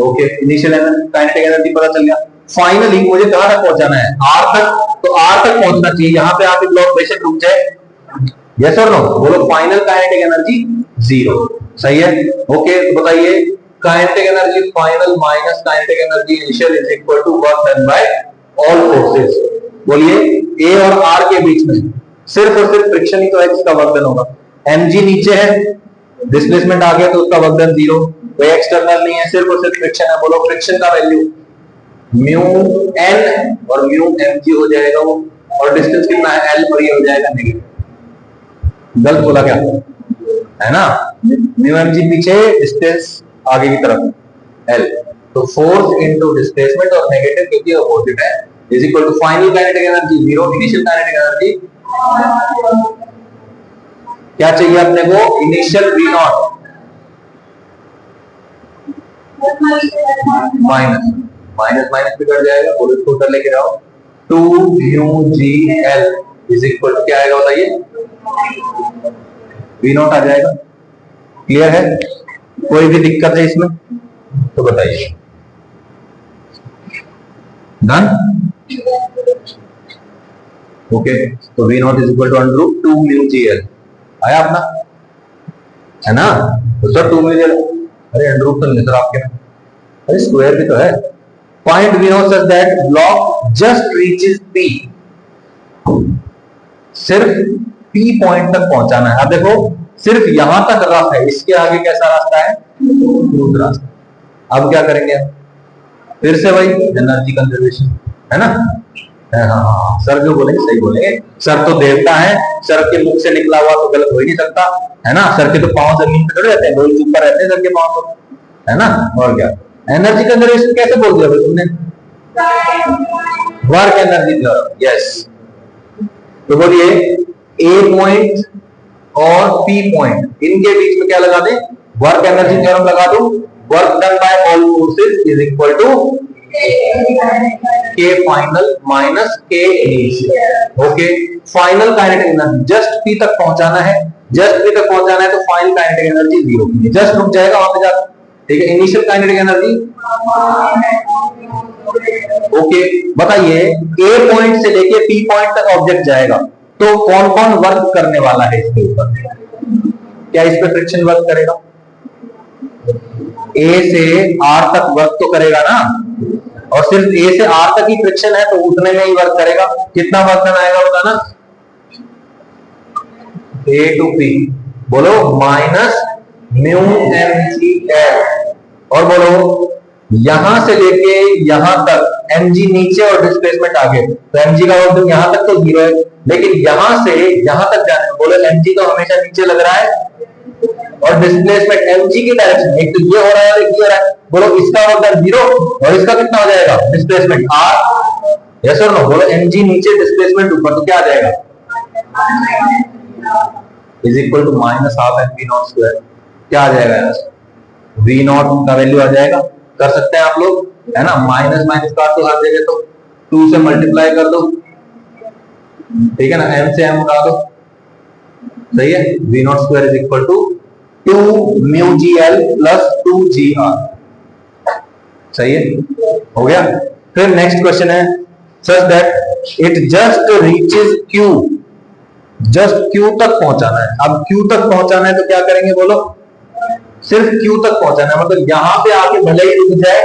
Speaker 1: Okay, initial energy, kinetic energy पता चल गया। फाइनली मुझे कहां तक पहुंचाना है, आर तक, तो आर तक पहुंचना चाहिए, यहां पे आके ब्लॉक बेशक रुक जाए, यस और नो, बोलो फाइनल काइनेटिक एनर्जी 0, सही है। ओके, तो बताइए kinetic energy final minus kinetic energy initial is equal to work done by all forces. बोलिए ए और आर के बीच में सिर्फ और सिर्फ फ्रिक्शन ही तो एक्स का वर्क डन होगा, mg नीचे है, डिस्प्लेसमेंट आ गया तो उसका वर्क डन 0, कोई एक्सटर्नल नहीं है, सिर्फ और सिर्फ फ्रिक्शन है। बोलो फ्रिक्शन का वैल्यू म्यू एन और म्यू mg हो जाएगा वो, और डिस्टेंस कितना है l, और ये हो जाएगा नेगेटिव। गलत बोला क्या है ना, म्यू mg पीछे, डिस्टेंस आगे की तरफ l, तो फोर्स इनटू डिस्प्लेसमेंट और नेगेटिव क्योंकि अपोजिट है, is equal to final kinetic energy 0, initial kinetic energy क्या चाहिए अपने को, initial v0 minus minus minus भी कट जाएगा, बोलो इसको उधर लेके जाओ, 2 mu g L is equal to क्या आएगा बताइए, v0 आ जाएगा। क्लियर है, कोई भी दिक्कत है इसमें तो बताइए। डन, ओके, तो v naught is equal to under root 2 mu g L आया अपना, है ना? तो सर 2 म्यू जी एल, अरे अंडर रूट तो नहीं सर आपके में, अरे स्क्वायर भी तो है। Point we know such that block just reaches P, सिर्फ पी पॉइंट तक पहुंचाना है। अब देखो सिर्फ यहां तक रफ है, इसके आगे कैसा रास्ता है? स्मूथ रास्ता। अब क्या करेंगे? फिर से वही एनर्जी कंजर्वेशन, है ना? हाँ हाँ हाँ, सर जो बोलेंगे सही बोलेंगे, सर तो देवता है, सर के मुख से निकला हुआ तो गलत हो ही नहीं सकता, है ना? सर के तो पांव जमीन पे थोड़े रहते हैं, रोज ऊपर रहते हैं सर के पांव, तो है ना? और क्या, एनर्जी कंजर्वेशन कैसे बोल दिया भाई तुमने? Work energy theorem, yes. तो बोलिए ए पॉइंट और पी पॉइंट, इनके बीच में क्या लगा दें? वर्क एनर्जी थ्योरम लगा दो। Work done by all forces is equal to K final minus K initial. Okay, final kinetic energy just P तक पहुंचाना है, जस्ट पी तक पहुंचाना है तो final kinetic energy zero, just रुक जाएगा वहां पे जाकर, ठीक है? इनिशियल काइनेटिक एनर्जी, ओके, बताइए ए पॉइंट से लेके पी पॉइंट तक ऑब्जेक्ट जाएगा तो कौन कौन वर्क करने वाला है इसके ऊपर? क्या इस पे फ्रिक्शन वर्क करेगा? ए से आर तक वर्क तो करेगा ना, और सिर्फ ए से आर तक ही फ्रिक्शन है तो उतने में ही वर्क करेगा। कितना वर्क करना आएगा बताना? ए टू पी, बोलो minus mu M g L, और बोलो यहां से लेके यहां तक एम जी नीचे और डिस्प्लेसमेंट आगे, तो एम जी का वर्क यहां तक तो जीरो है, लेकिन यहां से यहां तक जाने में बोलो एम जी तो हमेशा नीचे लग रहा है, और डिस्प्लेसमेंट एम जी की डायरेक्शन, एक तो ये हो रहा है एक ये हो रहा है, बोलो इसका वर्क जीरो और इसका कितना हो जाएगा? डिस्प्लेसमेंट आर, यस और नो? बोलो एम जी नीचे डिस्प्लेसमेंट ऊपर, तो क्या आ जाएगा? Is equal to minus half m v naught square. क्या आ जाएगा यहाँ से? वी नॉट का वैल्यू आ जाएगा, कर सकते हैं आप लोग, है ना? माइनस माइनस काट दो हर जगह, तो 2 से मल्टीप्लाई कर दो, ठीक है ना? एम से एम उठा दो, सही है? V naught square is equal to 2 mu g L plus 2 g R, सही है? हो गया। फिर नेक्स्ट क्वेश्चन है such that it just reaches Q, just Q तक पहुंचाना है। अब क्यू तक पहुंचाना है तो क्या करेंगे बोलो? सिर्फ क्यू तक पहुंचाना है, मतलब यहां पे आके भले ही रुक जाए,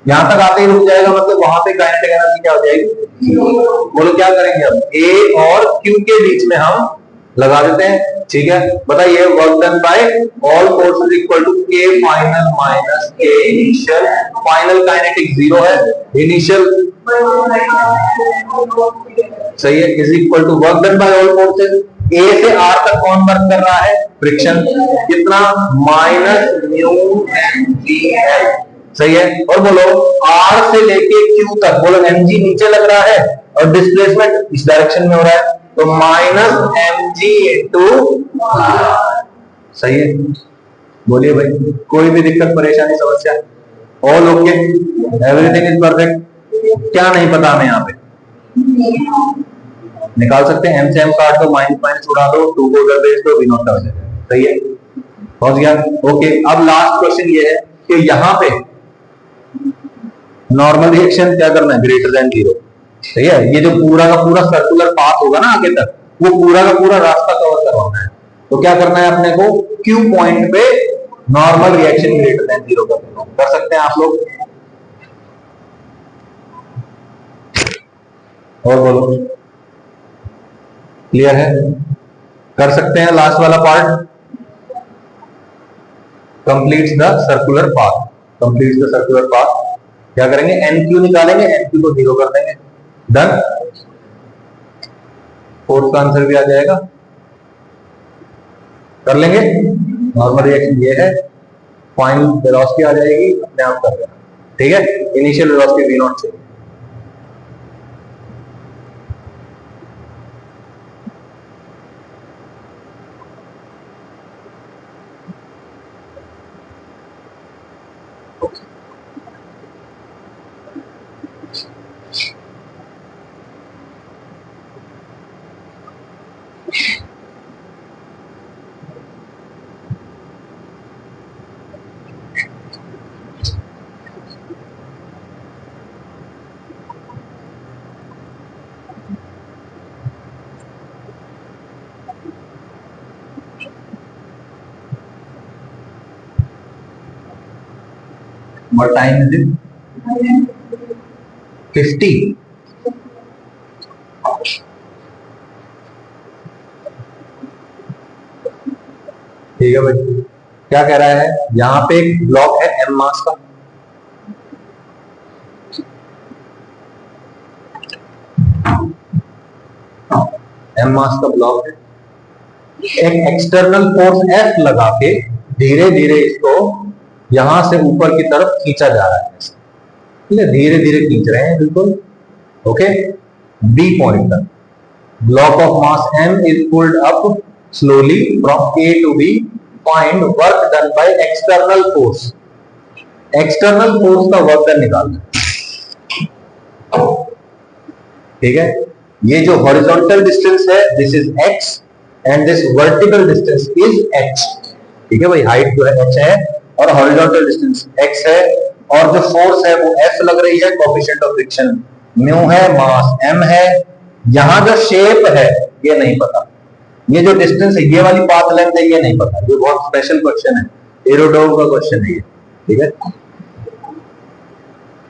Speaker 1: यहां तक आते ही रुक जाएगा, मतलब वहां पे काइनेटिक एनर्जी क्या हो जाएगी? बोलो क्या करेंगे? अब ए और क्यू के बीच में हम लगा देते हैं, ठीक है? बताइए work done by all forces equal to K final minus K initial, final kinetic zero है, इनिशियल सही है, is equal to work done by all forces. A से आर तक कौन वर्क कर रहा है? फ्रिक्शन, कितना? Minus mu M g L, सही है? और बोलो आर से लेके क्यू तक, बोलो एम जी नीचे लग रहा है और डिस्प्लेसमेंट इस डायरेक्शन में हो रहा है, तो माइनस एम जी इंटू, सही है? बोलिए भाई, कोई भी दिक्कत परेशानी समस्या? All okay, everything is perfect. क्या नहीं पता हमें यहाँ पे? निकाल सकते हैं, एम से एम काट दो, माइनस माइनस उड़ा दो, 2 को उधर भेज दो, वी नॉट का हो जाएगा, सही है? पहुंच गया, ओके। अब लास्ट क्वेश्चन ये है कि यहाँ पे नॉर्मल रिएक्शन क्या करना है? ग्रेटर देन जीरो, सही है? ये जो पूरा का पूरा सर्कुलर पाथ होगा ना आगे तक, वो पूरा का पूरा रास्ता कवर करवाना है, तो क्या करना है अपने को? क्यू पॉइंट पे normal reaction greater than zero कर सकते हैं आप लोग, और बोलो क्लियर है? कर सकते हैं। लास्ट वाला part, completes the circular path, completes the circular path. क्या करेंगे? एन क्यू निकालेंगे, एन क्यू को जीरो कर देंगे, डन। फोर्थ का आंसर भी आ जाएगा, कर लेंगे। नॉर्मल रिएक्शन ये है, फाइनल वेलोसिटी आ जाएगी, अपने आप कर देना, ठीक है? इनिशियल वेलोसिटी वी नॉट से, What time is it? 50. ठीक है भाई, क्या कह रहा है? यहां पे एक ब्लॉक है m मास का, m मास का ब्लॉक है, एक एक्सटर्नल फोर्स F लगा के धीरे धीरे इसको यहां से ऊपर की तरफ खींचा जा रहा है, ठीक है, धीरे धीरे खींच रहे हैं बिल्कुल, ओके। B पॉइंट तक block of mass m is pulled up slowly from A to B, find work done by external force. External force का वर्क डन निकालना, ठीक है। ये जो हॉरिजॉन्टल डिस्टेंस है this is x and this vertical distance is h, ठीक है भाई। हाइट जो है h है और हॉरिजॉन्टल डिस्टेंस x है, और जो फोर्स है वो F लग रही है, कोएफिशिएंट ऑफ फ्रिक्शन म्यू है, मास m है। यहां जो शेप है ये नहीं पता, ये जो डिस्टेंस है, ये वाली पाथ लेंथ है, ये नहीं पता। ये बहुत स्पेशल क्वेश्चन है, एरोडोव का क्वेश्चन है ये, ठीक है।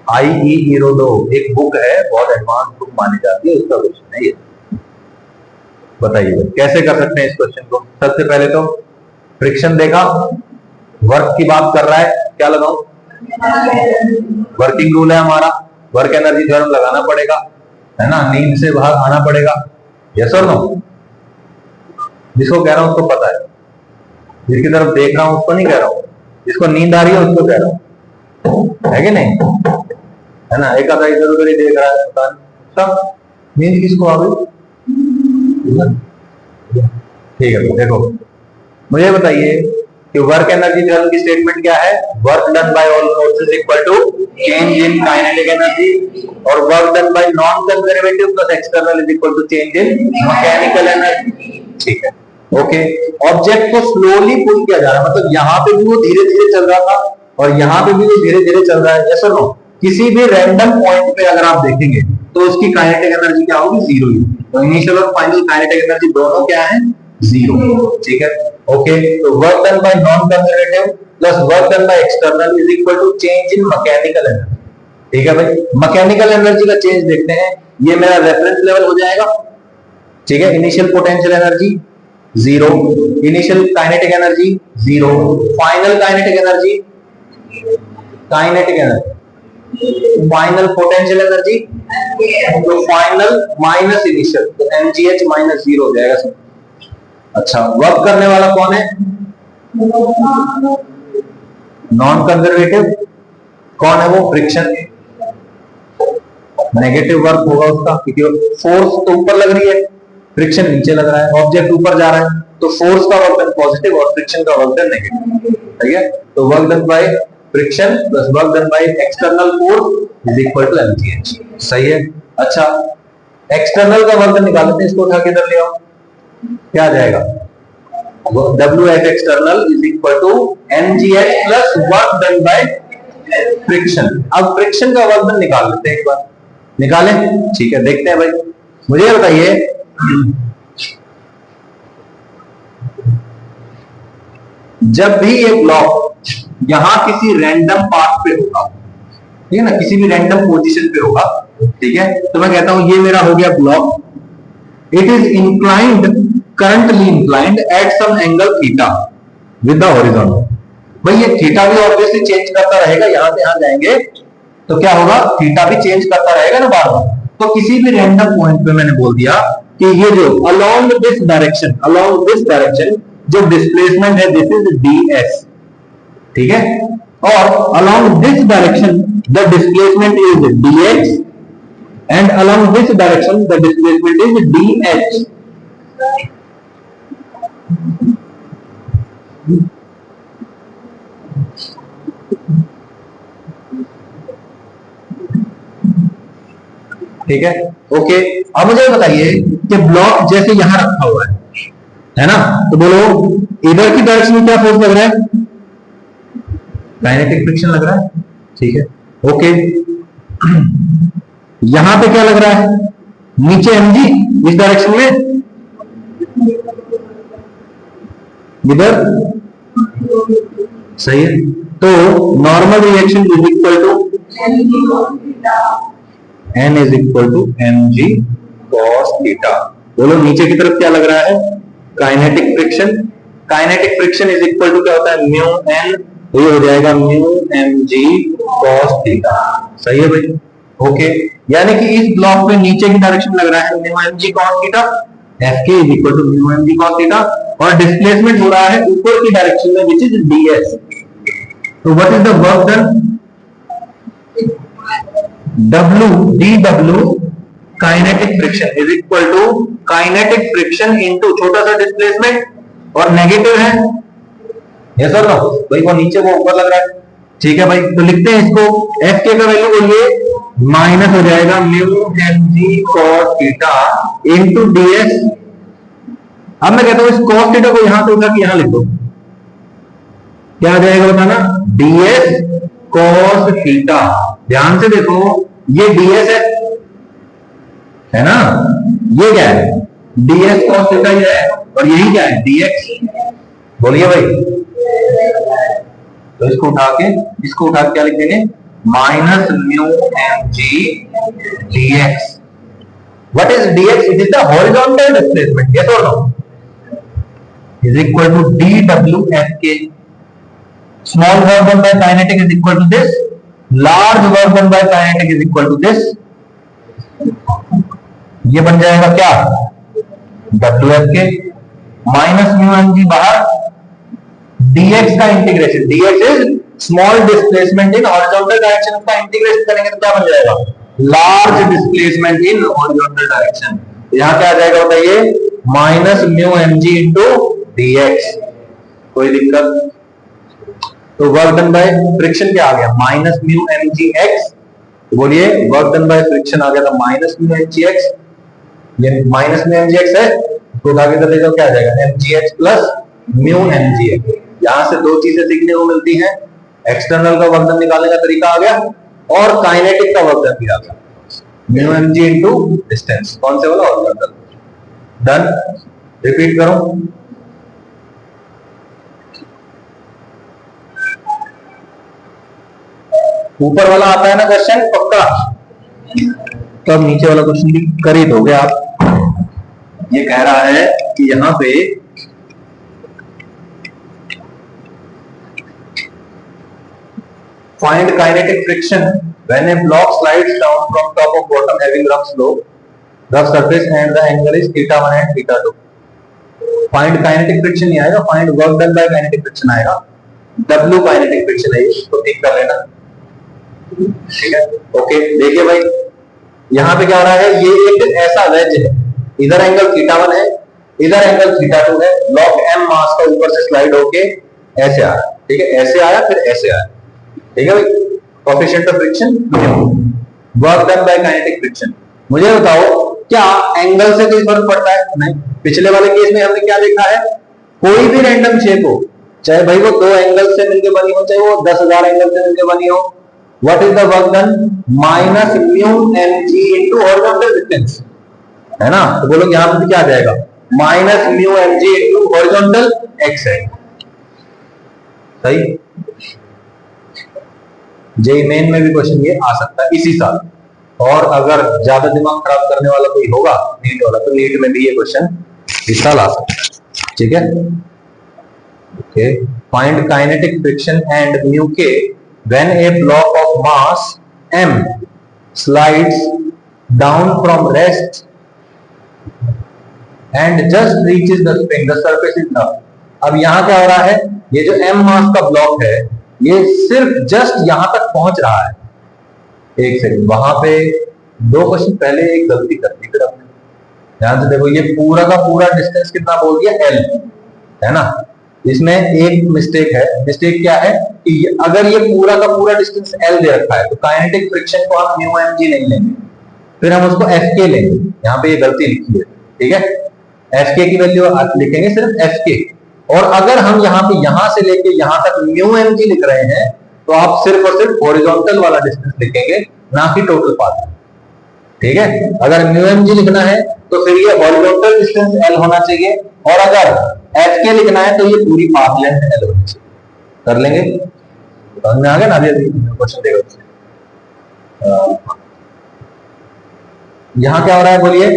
Speaker 1: IE एरोडोव एक बुक है, बहुत एडवांस बुक मानी जाती है, उसका क्वेश्चन है ये। बताइए कैसे कर सकते हैं इस क्वेश्चन को? सबसे पहले तो फ्रिक्शन देखा, वर्क की बात कर रहा है, क्या लगाऊं? वर्किंग रूल है हमारा, वर्क एनर्जी थ्योरम लगाना पड़ेगा, है ना। नींद से बाहर आना पड़ेगा, यस और नो? जिसको कह रहा हूं उसको पता है, जिसकी तरफ देख रहा हूं उसको नहीं कह रहा हूं, जिसको नींद आ रही है उसको कह रहा हूं, है कि नहीं? है ना, एक आधा इधर उधर ही देख रहा है, पता नहीं सब नींद किसको आ गई। ठीक है, देखो मुझे बताइए कि वर्क एनर्जी थ्योरम की स्टेटमेंट क्या है? Work done by all forces equal to change in kinetic energy, और work done by non conservative plus external is equal to change in mechanical energy, ठीक है, ओके। ऑब्जेक्ट को slowly pull किया जा रहा है, मतलब यहां पे भी वो धीरे धीरे चल रहा था और यहां पे भी वो धीरे धीरे चल रहा है, यस और नो? किसी भी रैंडम पॉइंट पे अगर आप देखेंगे तो उसकी काइनेटिक एनर्जी क्या होगी? जीरो ही। तो इनिशियल और फाइनल काइनेटिक एनर्जी दोनों क्या है? जीरो, ठीक है, ओके। तो work done by non conservative plus work done by external is equal to change in mechanical energy, ठीक है भाई। मैकेनिकल एनर्जी का चेंज देखते हैं, ये मेरा रेफरेंस लेवल हो जाएगा, ठीक है। Initial potential energy zero, initial kinetic energy zero, final kinetic energy, kinetic energy, final potential energy, तो फाइनल माइनस इनिशियल, तो mgh माइनस जीरो हो जाएगा सर। अच्छा, वर्क करने वाला कौन है? नॉन कंजर्वेटिव, कौन है वो? फ्रिक्शन, नेगेटिव वर्क होगा उसका, क्योंकि फोर्स तो ऊपर लग रही है, फ्रिक्शन नीचे लग रहा है, ऑब्जेक्ट ऊपर जा रहा है, तो फोर्स का वर्क डन पॉजिटिव और फ्रिक्शन का वर्क डन नेगेटिव, ठीक है। तो work done by friction plus work done by external force is equal to mgh, सही है। अच्छा, एक्सटर्नल का वर्क निकाल लेते हैं, इसको उठा के इधर ले आओ, क्या आ जाएगा? WF external is equal to mgh plus work done by friction. अब फ्रिक्शन का वर्क डन निकाल लेते हैं, एक बार निकालें, ठीक है, देखते हैं भाई। मुझे बताइए जब भी ये ब्लॉक यहां किसी रैंडम पाथ पे होगा, ठीक है ना, किसी भी रैंडम पोजीशन पे होगा, ठीक है, तो मैं कहता हूं ये मेरा हो गया block, it is inclined, currently inclined at some angle theta with the horizontal. भाई ये थीटा भी ऑब्वियसली चेंज करता रहेगा, यहां से यहां जाएंगे तो क्या होगा? थीटा भी चेंज करता रहेगा ना बार बार। तो किसी भी रैंडम पॉइंट पे मैंने बोल दिया कि ये जो अलोंग दिस डायरेक्शन जो डिस्प्लेसमेंट है दिस इज ds, ठीक है, और along this direction the displacement is dx and along this direction the displacement is dh। ठीक है, ओके। अब मुझे बताइए कि ब्लॉक जैसे यहां रखा हुआ है ना, तो बोलो इधर की डायरेक्शन में क्या फोर्स लग रहा है? काइनेटिक फ्रिक्शन लग रहा है, ठीक है, ओके। यहां पे क्या लग रहा है? नीचे mg, इस डायरेक्शन में इधर, सही है। तो normal reaction is equal to n is equal to mg cos theta. बोलो नीचे की तरफ क्या लग रहा है, kinetic friction. Kinetic friction is equal to क्या होता है, म्यू n, तो ये हो जाएगा म्यू mg cos थीटा। सही है भाई, ओके। यानी कि इस ब्लॉक में नीचे की डायरेक्शन लग रहा है mu mg cos theta, Fk is equal to mu mg cos theta, और डिस्प्लेसमेंट हो रहा है ऊपर की डायरेक्शन में विच इज ds। तो what is the work done, W dW kinetic friction is equal to kinetic friction into छोटा सा डिस्प्लेसमेंट, और नेगेटिव है, यस और नो भाई, वो नीचे वो ऊपर लग रहा है, ठीक है भाई। तो लिखते हैं इसको, Fk का वैल्यू बोलिए माइनस हो जाएगा mu mg cos theta into ds। अब मैं कहता हूं इस cos थीटा को यहां से उठा के यहां लिख दो, क्या आ जाएगा बताना, ds cos थीटा। ध्यान से देखो, ये ds है ना, ये क्या है, ds cos थीटा ये है, और यही क्या है, dx। बोलिए भाई, तो इसको उठा के क्या लिख देंगे, minus mu mg dx। What is dx, it is the horizontal displacement, yes और no, is equal to dw Fk। Small work done by kinetic is equal to this, large work done by kinetic is equal to this. ये बन जाएगा क्या, WFK minus mu mg बाहर, dx का integration, dx is small displacement in horizontal direction, का integration करेंगे तो क्या बन जाएगा, large displacement in horizontal direction. यहां क्या आ जाएगा बताइए, minus mu mg into dx। कोई दिक्कत, तो वर्क डन बाय फ्रिक्शन क्या आ गया, माइनस म्यू mg x। तो बोलिए वर्क डन बाय फ्रिक्शन आ गया था माइनस म्यू mg x, ये माइनस म्यू mg x है, तो आगे कर ले जाओ, क्या आ जाएगा mg x plus mu mg x। यहां से दो चीजें सीखने को मिलती हैं, एक्सटर्नल का वर्क डन निकालने का तरीका आ गया, और काइनेटिक का वर्क डन भी आ गया, म्यू mg इनटू डिस्टेंस, कौन से वाला, हॉरिजॉन्टल। डन, रिपीट करो, ऊपर वाला आता है ना क्वेश्चन पक्का, तो अब नीचे वाला क्वेश्चन भी कर ही दोगे आप। ये कह रहा है कि यहां पे find kinetic friction when a block slides down from top of bottom having rough surface and the angle is θ1 and θ2। find kinetic friction नहीं आएगा, find work done by kinetic friction आएगा। W kinetic friction है, इसको ठीक कर लेना, ठीक है, ओके। देखिए भाई, यहां पे क्या हो रहा है, ये एक ऐसा वेज है, इधर एंगल θ1 है, इधर एंगल θ2 है, ब्लॉक m मास का ऊपर से स्लाइड होके ऐसे आया, ठीक है, ऐसे आया फिर ऐसे आया, ठीक है भाई। Coefficient of friction work done by kinetic friction. मुझे बताओ क्या एंगल से कोई फर्क पड़ता है, नहीं। पिछले वाले केस में हमने क्या देखा है, कोई भी रैंडम शेप हो, चाहे भाई वो 2 एंगल से मिलकर बनी हो, चाहे वो 10,000 एंगल से मिलकर बनी हो, what is the work done, minus mu mg into horizontal distance, है ना। तो बोलो यहां पे क्या आ जाएगा, minus mu mg into horizontal x है, सही। जेई मेन में भी क्वेश्चन ये आ सकता है इसी साल, और अगर ज्यादा दिमाग खराब करने वाला कोई होगा नीट वाला, तो नीट में भी ये क्वेश्चन इस साल आ सकता है, ठीक है, okay. Find kinetic friction and mu के when a block of mass m slides down from rest and just reaches the spring, the surface is rough। अब यहां क्या हो रहा है, ये जो m मास का ब्लॉक है, ये सिर्फ जस्ट यहां तक पहुंच रहा है। एक सेकंड, वहां पे 2 क्वेश्चन पहले एक गलती कर दी, फिर हमने ध्यान से देखो, ये पूरा का पूरा डिस्टेंस कितना बोल दिया, l, है ना। इसमें एक मिस्टेक है, मिस्टेक क्या है कि अगर ये पूरा का पूरा डिस्टेंस L दे रखा है, तो काइनेटिक फ्रिक्शन को हम म्यू mg नहीं लेंगे, फिर हम उसको Fk लेंगे। यहाँ पे ये गलती लिखी है, ठीक है, Fk की वैल्यू लिखेंगे सिर्फ Fk, और अगर हम यहाँ पे यहां से लेके यहां तक म्यू mg लिख रहे हैं, तो आप सिर्फ और सिर्फ हॉरिजॉन्टल वाला डिस्टेंस लिखेंगे, ना कि टोटल पाथ, ठीक है। अगर म्यू mg लिखना है तो फिर ये हॉरिजॉन्टल डिस्टेंस L होना चाहिए, और अगर Fk लिखना है तो ये पूरी पाथ लेंथ L होनी चाहिए। कर लेंगे, समझ में आ गया ना? अभी क्वेश्चन देखो। यहां क्या हो रहा है बोलिए?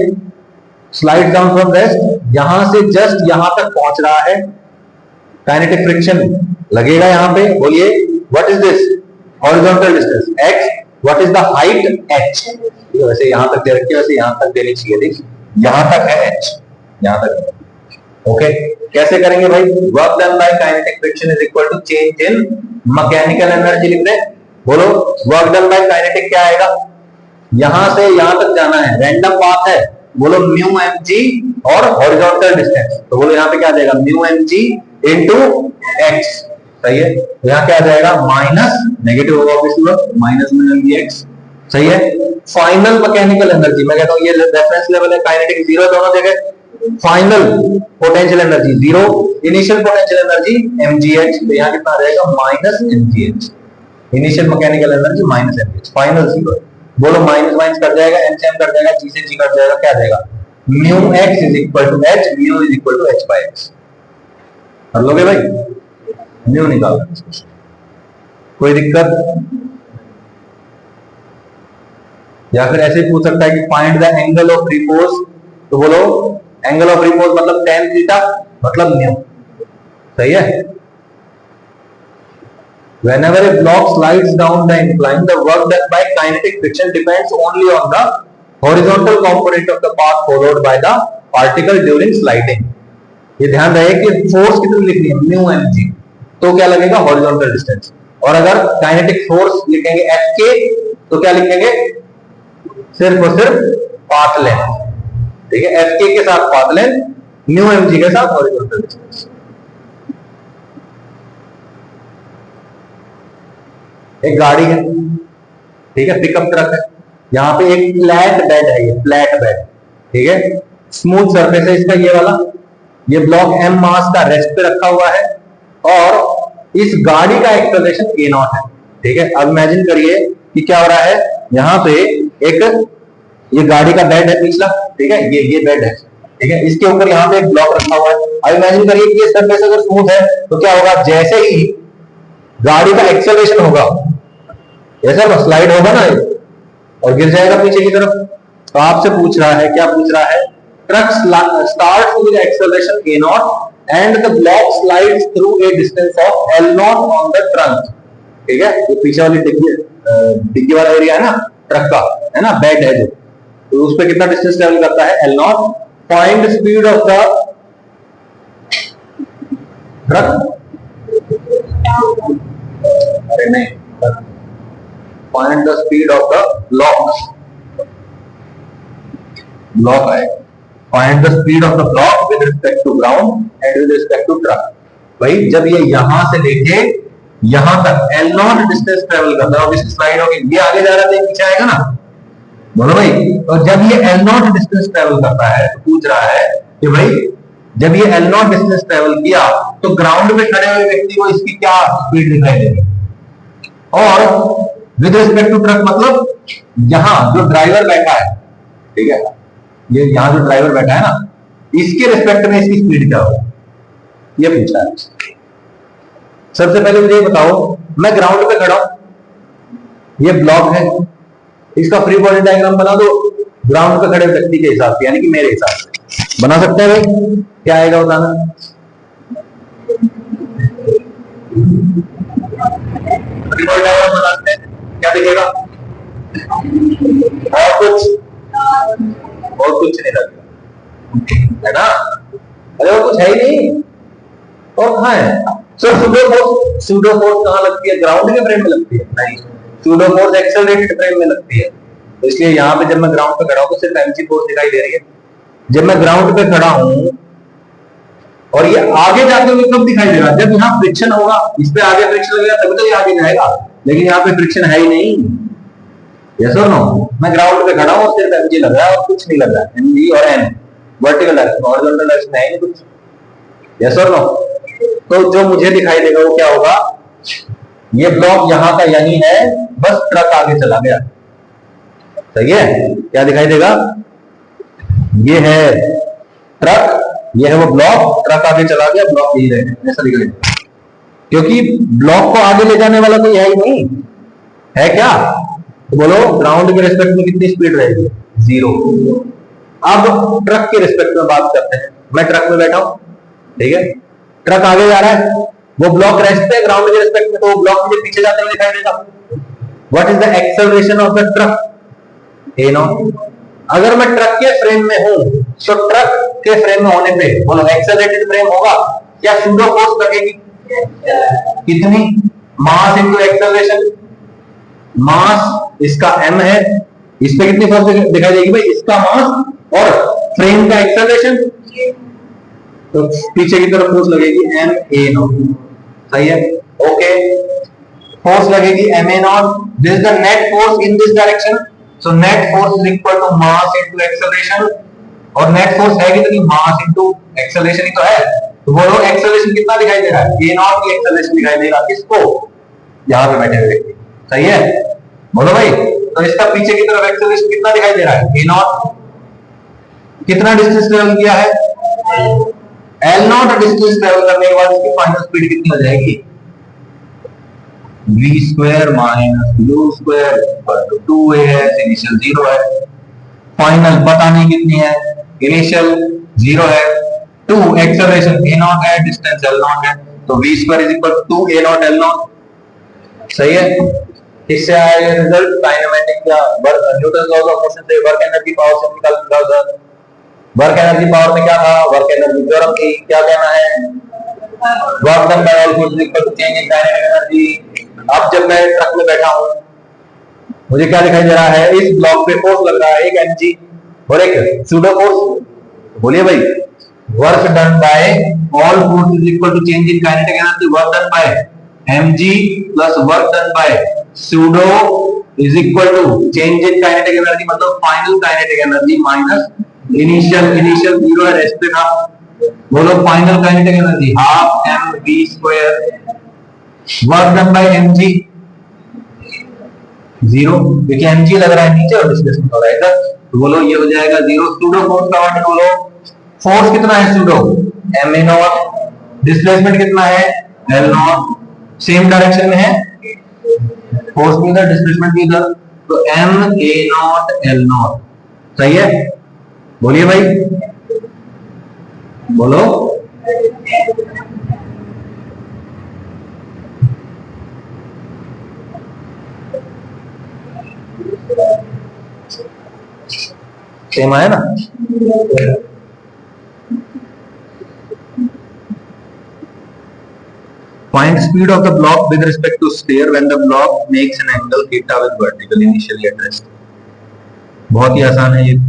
Speaker 1: स्लाइड डाउन फ्रॉम रेस्ट, यहां से जस्ट यहां तक पहुंच रहा है, काइनेटिक फ्रिक्शन लगेगा यहां पे। बोलिए what is this? Horizontal distance x, what is the height h। वैसे यहां तक दे रखी है, वैसे यहां तक देनी चाहिए थी, यहां तक है h, यहां तक। ओके, कैसे करेंगे भाई? Work done by kinetic friction is equal to change in mechanical energy लिख रहे। बोलो वर्क डन बाय काइनेटिक क्या आएगा? यहां से यहां तक जाना है, रैंडम पाथ है, बोलो म्यू एम जी और हॉरिजॉन्टल डिस्टेंस, तो बोलो यहां पे क्या आ जाएगा? Mu M G into X. सही है, यहां क्या आ जाएगा? माइनस, नेगेटिव होगा obviously, minus mu M G X. सही है। फाइनल मैकेनिकल एनर्जी, मैं कहता हूं ये रेफरेंस लेवल है, काइनेटिक जीरो दोनों जगह, final potential energy zero, initial potential energy mgh, तो यहां कितना आ जाएगा? Minus mgh। Initial mechanical energy minus mgh, final zero. बोलो माइनस माइनस कट जाएगा, m से m कट जाएगा, g से g कट जाएगा, क्या आ जाएगा? Mu x is equal to h, mu is equal to h by x। कर लोगे भाई? म्यू निकालना, कोई दिक्कत? या फिर ऐसे पूछ सकता है कि find the angle of repose, तो बोलो एंगल ऑफ रिपोज मतलब tan थीटा मतलब म्यू। सही है। Whenever a block slides down the incline, the work done by kinetic friction depends only on the horizontal component of the path followed by the particle during sliding। ये ध्यान रहे कि force कितनी लिखनी है? म्यू एम जी, तो क्या लगेगा? Horizontal distance. और अगर काइनेटिक फोर्स लिखेंगे एफ के, तो क्या लिखेंगे? सिर्फ और सिर्फ पाथ लेंथ। ठीक है, एफ के साथ path length, mu M G के साथ हॉरिजॉन्टल डिस्टेंस। एक गाड़ी है, ठीक है, पिकअप ट्रक है, यहाँ पे एक फ्लैट बेड है, ये फ्लैट बेड, ठीक है, स्मूथ सरफेस है इसका, ये वाला, ये ब्लॉक m मास का रेस्ट पे रखा हुआ है, और इस गाड़ी का एक्सेलरेशन a नॉट है। ठीक है, अब इमेजिन करिए कि क्या हो रहा है, यहाँ पे एक ये गाड़ी का बेड है पिछला, ठीक है, ये बेड है, ठीक है, इसके ऊपर यहाँ पे एक ब्लॉक रखा हुआ है। अब इमेजिन करिए कि ये सरफेस अगर स्मूथ है तो क्या होगा? जैसे ही गाड़ी का एक्सेलरेशन होगा, ऐसा ना स्लाइड होगा ना और गिर जाएगा पीछे की तरफ। तो आपसे पूछ रहा है, क्या पूछ रहा है? Truck starts with acceleration a not and the block slides through a distance of l not on the trunk. ठीक है, ये पीछे वाली डिग्गी वाला एरिया है ना ट्रक का, है ना, बेड है जो, तो उस पे कितना डिस्टेंस ट्रेवल करता है? l not. Find speed of the truck, अरे नहीं, find the speed of the block, block है, find the speed of the block with respect to ground and with respect to truck। भाई जब ये यहां से लेके यहां तक L नॉट डिस्टेंस ट्रेवल करता है, ऑब्वियसली स्लाइड होगी, ये आगे जा रहा है, पीछे आएगा ना, बोलो भाई। तो जब ये L नॉट डिस्टेंस ट्रेवल करता है, तो पूछ रहा है कि भाई जब ये L नॉट डिस्टेंस ट्रेवल किया तो ग्राउंड पे खड़े हुए व्यक्ति को इसकी क्या स्पीड दिखाई देगी? और विद रिस्पेक्ट टू ट्रक मतलब यहां जो ड्राइवर बैठा है, ठीक है, ये यहां जो ड्राइवर बैठा है ना, इसके रिस्पेक्ट में इसकी स्पीड क्या होगा, ये पूछा है। सबसे पहले मुझे बताओ, मैं ग्राउंड पे खड़ा हूं, ये ब्लॉक है, इसका फ्री बॉडी डायग्राम बना दो ग्राउंड पे खड़े व्यक्ति के हिसाब से, यानी कि मेरे हिसाब से बना सकते हैं भाई? क्या आएगा बताना? फ्री बॉडी डायग्राम बनाते हैं, क्या दिखेगा? और कुछ नहीं लगेगा, है ना? अरे और कुछ है ही नहीं, और कहाँ है? सर सूडो फोर्स कहाँ लगती है? ग्राउंड के फ्रेम में लगती है? नहीं, सूडो फोर्स एक्सेलरेटेड फ्रेम में लगती है। तो इसलिए यहाँ पे जब मैं ग्राउंड पे खड़ा हूँ तो सिर्फ mg फोर्स दिखाई दे रही है। जब मैं ग्राउंड पे खड़ा हूँ और ये आगे जाते हुए कब दिखाई देगा? जब यहाँ फ्रिक्शन होगा, इस पे आगे फ्रिक्शन लगेगा तभी तो ये आगे जाएगा, लेकिन यहाँ पे फ्रिक्शन है ही नहीं। यस और नो? मैं ग्राउंड पे खड़ा हूँ और सिर्फ mg लग रहा है और कुछ नहीं लग रहा है, mg और n vertical direction, horizontal direction है ही नहीं कुछ। यस और नो? तो जो मुझे दिखाई देगा वो क्या होगा? ये ब्लॉक यहाँ का यही है, बस ट्रक आगे चला गया। सही है? क्या दिखाई देगा? ये है ट्रक, ये है वो ब्लॉक, ट्रक आगे चला गया, ब्लॉक यही रहेगा, ऐसा दिखाई देगा। क्योंकि ब्लॉक को आगे ले जाने वाला कोई है ही नहीं, है क्या? तो बोलो ग्राउंड के रिस्पेक्ट में कितनी स्पीड रहेगी? 0। अब ट्रक के रिस्पेक्ट में बात करते हैं। मैं ट्रक में बैठा हूं, ठीक है, ट्रक आगे जा रहा है, वो ब्लॉक रेस्ट पे ग्राउंड के रिस्पेक्ट में, तो वो ब्लॉक मुझे पीछे जाते हुए दिखाई देगा। What is the acceleration of the truck? a0। अगर मैं ट्रक के फ्रेम में हूं तो ट्रक के फ्रेम में होने पे बोलो एक्सेलरेटेड फ्रेम होगा या सूडो फोर्स लगेगी? कितनी? मास इनटू एक्सेलरेशन। मास इसका m है, इस पे कितनी फोर्स दिखाई देगी भाई? इसका मास और फ्रेम का एक्सेलरेशन, तो पीछे की तरफ फोर्स लगेगी ma0। सही है, ओके। फोर्स लगेगी ma0। This is the net force in this direction, so net force is equal to mass into acceleration. और नेट फोर्स है कितनी? मास इनटू एक्सेलरेशन ही तो है। तो बोलो एक्सेलरेशन कितना दिखाई दे रहा है? a0 की एक्सेलरेशन दिखाई दे रहा है किसको? यहां पे बैठे हुए। सही है, बोलो भाई। तो इसका पीछे की तरफ एक्सेलरेशन कितना दिखाई दे रहा है? a0। कितना डिस्टेंस ट्रेवल किया है? l0 डिस्टेंस ट्रेवल करने के बाद इसकी फाइनल स्पीड कितनी हो जाएगी? v square minus u square equal to 2as। Initial 0 है, फाइनल पता नहीं कितनी है, इनिशियल 0 है, 2 एक्सेलरेशन a0 है, डिस्टेंस l0 है, तो v square is equal to a0 l0। सही है, इससे आया ये रिजल्ट काइनेमेटिक या न्यूटन लॉज ऑफ मोशन से वर्क एनर्जी पावर से निकाल निकाल। वर्क एनर्जी पावर में क्या था? वर्क एनर्जी थ्योरम की। क्या कहना है? Work done by all force equal to change in kinetic energy. अब जब मैं ट्रक में बैठा हूं, मुझे क्या दिखाई दे रहा है? इस ब्लॉक पे फोर्स लग रहा है, एक mg और एक सूडो फोर्स। बोलिए भाई, work done by all force is equal to change in kinetic energy. Work done by mg plus work done by pseudo is equal to change in kinetic energy, मतलब final kinetic energy minus initial 0 है, rest पे था। बोलो final kinetic energy half mv square. Work done by mg 0, क्योंकि mg लग रहा है नीचे और डिस्प्लेसमेंट हो रहा है इधर, तो बोलो ये हो जाएगा 0। सूडो फोर्स का वर्क बोलो, फोर्स कितना है सूडो? ma0। डिस्प्लेसमेंट कितना है? l0। सेम डायरेक्शन में है, फोर्स भी इधर, डिस्प्लेसमेंट भी इधर, तो ma0 l0। सही है, बोलिए भाई, बोलो। सेम आया ना? Find speed of the block with respect to sphere when the block makes an angle theta with vertical initially at rest। बहुत ही आसान है ये।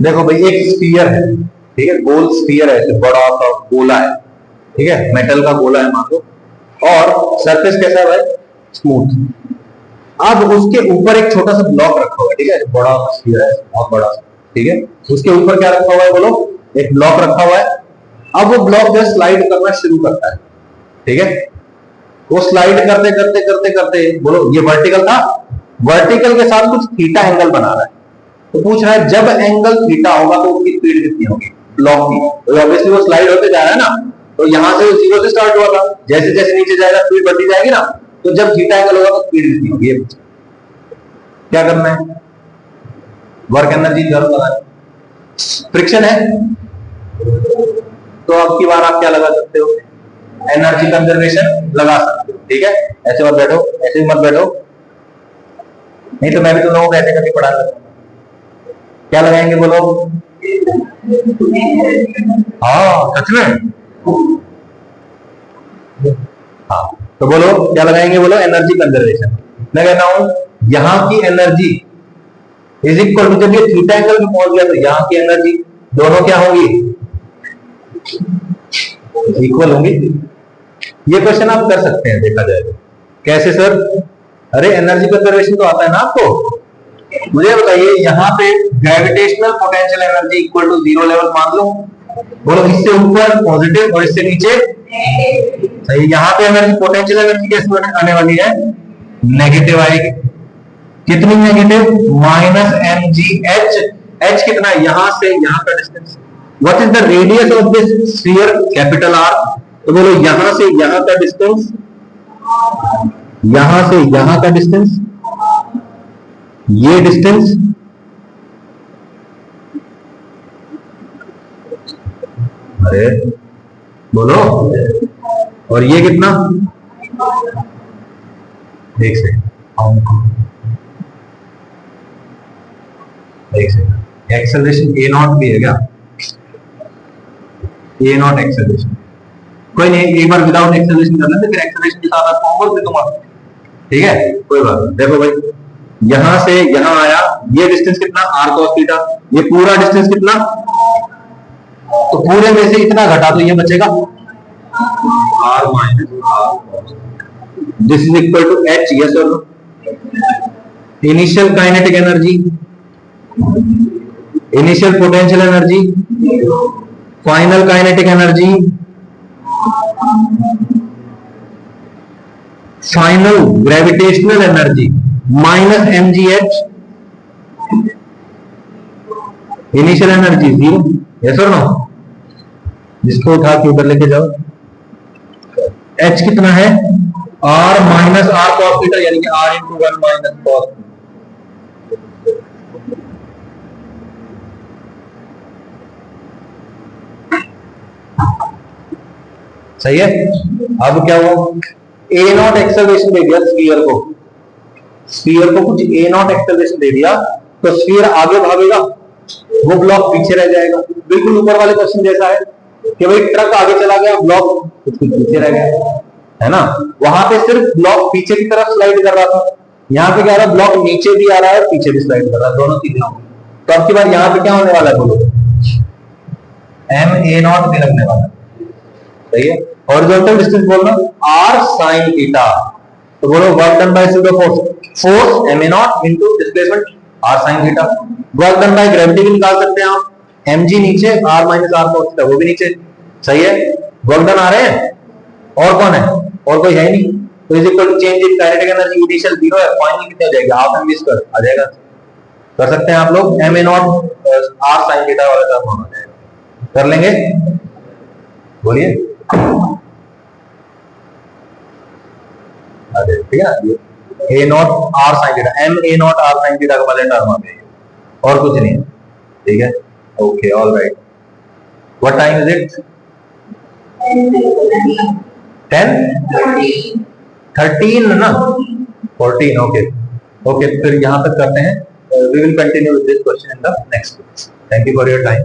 Speaker 1: देखो भाई, एक स्फीयर है, ठीक है, गोल स्फीयर है, ऐसे बड़ा सा गोला है, ठीक है, मेटल का गोला है मान लो, और सरफेस कैसा है भाई? स्मूथ। अब उसके ऊपर एक छोटा सा ब्लॉक रखा हुआ है, ठीक है, बड़ा सा स्फीयर है, बहुत बड़ा सा, ठीक है, उसके ऊपर क्या रखा हुआ है बोलो? एक ब्लॉक रखा हुआ है। अब वो ब्लॉक जो स्लाइड करना शुरू करता है, ठीक है, वो स्लाइड करते करते करते करते बोलो, ये वर्टिकल था, वर्टिकल के साथ कुछ थीटा एंगल बना रहा है, तो पूछ रहा है जब एंगल थीटा होगा तो उसकी स्पीड कितनी होगी ब्लॉक की? तो ऑब्वियसली वो स्लाइड होते जा रहा है ना, तो यहां से 0 से स्टार्ट हुआ था, जैसे जैसे नीचे जाएगा स्पीड बढ़ती जाएगी ना, तो जब थीटा एंगल होगा तो स्पीड कितनी होगी? क्या करना है? वर्क एनर्जी थ्योरम लगाना। फ्रिक्शन है तो अब की बार आप क्या लगा सकते हो? एनर्जी कंजर्वेशन लगा सकते हो, ठीक है। ऐसे मत बैठो, ऐसे भी मत बैठो, नहीं तो मैं भी तुम लोगों को ऐसे करके पढ़ा सकता हूं। क्या लगाएंगे बोलो? हाँ सच में, हाँ तो बोलो क्या लगाएंगे बोलो? Energy conservation. मैं कहता हूं यहां की एनर्जी इज इक्वल टू, जब ये थीटा एंगल में पहुंच गया तो यहां की एनर्जी दोनों क्या होंगी, इक्वल होंगी। ये क्वेश्चन आप कर सकते हैं, देखा जाए तो। कैसे सर? अरे एनर्जी कंजर्वेशन तो आता है ना आपको। मुझे बताइए, यहाँ पे gravitational potential energy equal to 0 level मान लो, बोलो इससे ऊपर पॉजिटिव और इससे नीचे सही। यहाँ पे एनर्जी पोटेंशियल एनर्जी कैसे आने वाली है, नेगेटिव आएगी। कितनी नेगेटिव, -mgh। h कितना है, यहां से यहां का distance. What is the radius of this sphere, capital R। तो बोलो यहां से यहां का डिस्टेंस, यहां से यहां का डिस्टेंस, ये डिस्टेंस, अरे बोलो, और ये कितना, एक सेकंड, एक्सेलरेशन ए नॉट भी है क्या, ए नॉट एक्सेलरेशन, कोई नहीं, एक बार विदाउट एक्सेलरेशन कर लेते, फिर एक्सेलरेशन के साथ आपको होमवर्क भी दूंगा, ठीक है, कोई बात नहीं। देखो भाई, यहां से यहां आया, ये डिस्टेंस कितना, r cos थीटा, ये पूरा डिस्टेंस कितना, तो पूरे में से इतना घटा तो ये बचेगा r minus r, this is equal to h, yes और no. Initial kinetic energy, initial potential energy, final kinetic energy, final gravitational energy minus mgh, initial energy 0, yes और नो। जिसको उठा के उधर लेके जाओ, h कितना है, r minus r cos theta, यानी कि r इंटू 1 माइनस cos। सही है। अब क्या हुआ, ए नॉट एक्सेलरेशन दे दिया स्फीयर को, स्फीयर को कुछ ए नॉट एक्सेलरेशन दे दिया, तो स्फीयर आगे भागेगा, वो ब्लॉक पीछे रह जाएगा। बिल्कुल ऊपर वाले क्वेश्चन जैसा है कि भाई ट्रक आगे चला गया, ब्लॉक कुछ पीछे रह गया, है ना। वहां पे सिर्फ ब्लॉक पीछे की तरफ स्लाइड कर रहा था, यहाँ पे क्या रहा, ब्लॉक नीचे भी आ रहा है, पीछे भी स्लाइड कर रहा है, दोनों चीजें होंगी। तो अब की बार यहाँ पे क्या होने वाला है, बोलो, m a नॉट भी लगने वाला है, सही है। हॉरिजॉन्टल डिस्टेंस बोलना r sin थीटा, तो बोलो work done by pseudo force, force m a not into displacement r sin theta. Work done by gravity भी निकाल सकते हैं आप, mg नीचे, r minus r cos theta वो भी नीचे, सही है। वर्क डन आ रहे हैं, और कौन है, और कोई है नहीं, तो is equal to change in kinetic energy, initial 0 है, फाइनल कितनी हो जाएगी, हाफ mv स्क्वायर आ जाएगा। कर सकते हैं आप लोग, m a nought r sin theta वाला टर्म हो जाएगा, कर लेंगे, बोलिए। अरे ठीक है, a nought R sine theta, m a nought R sine theta का वाले टर्म आ गए, और कुछ नहीं, ठीक है, okay, all right. What time is it, 10 13 ना, 14, ओके ओके, फिर यहां तक करते हैं। We will continue with this question in the next class. Thank you for your time.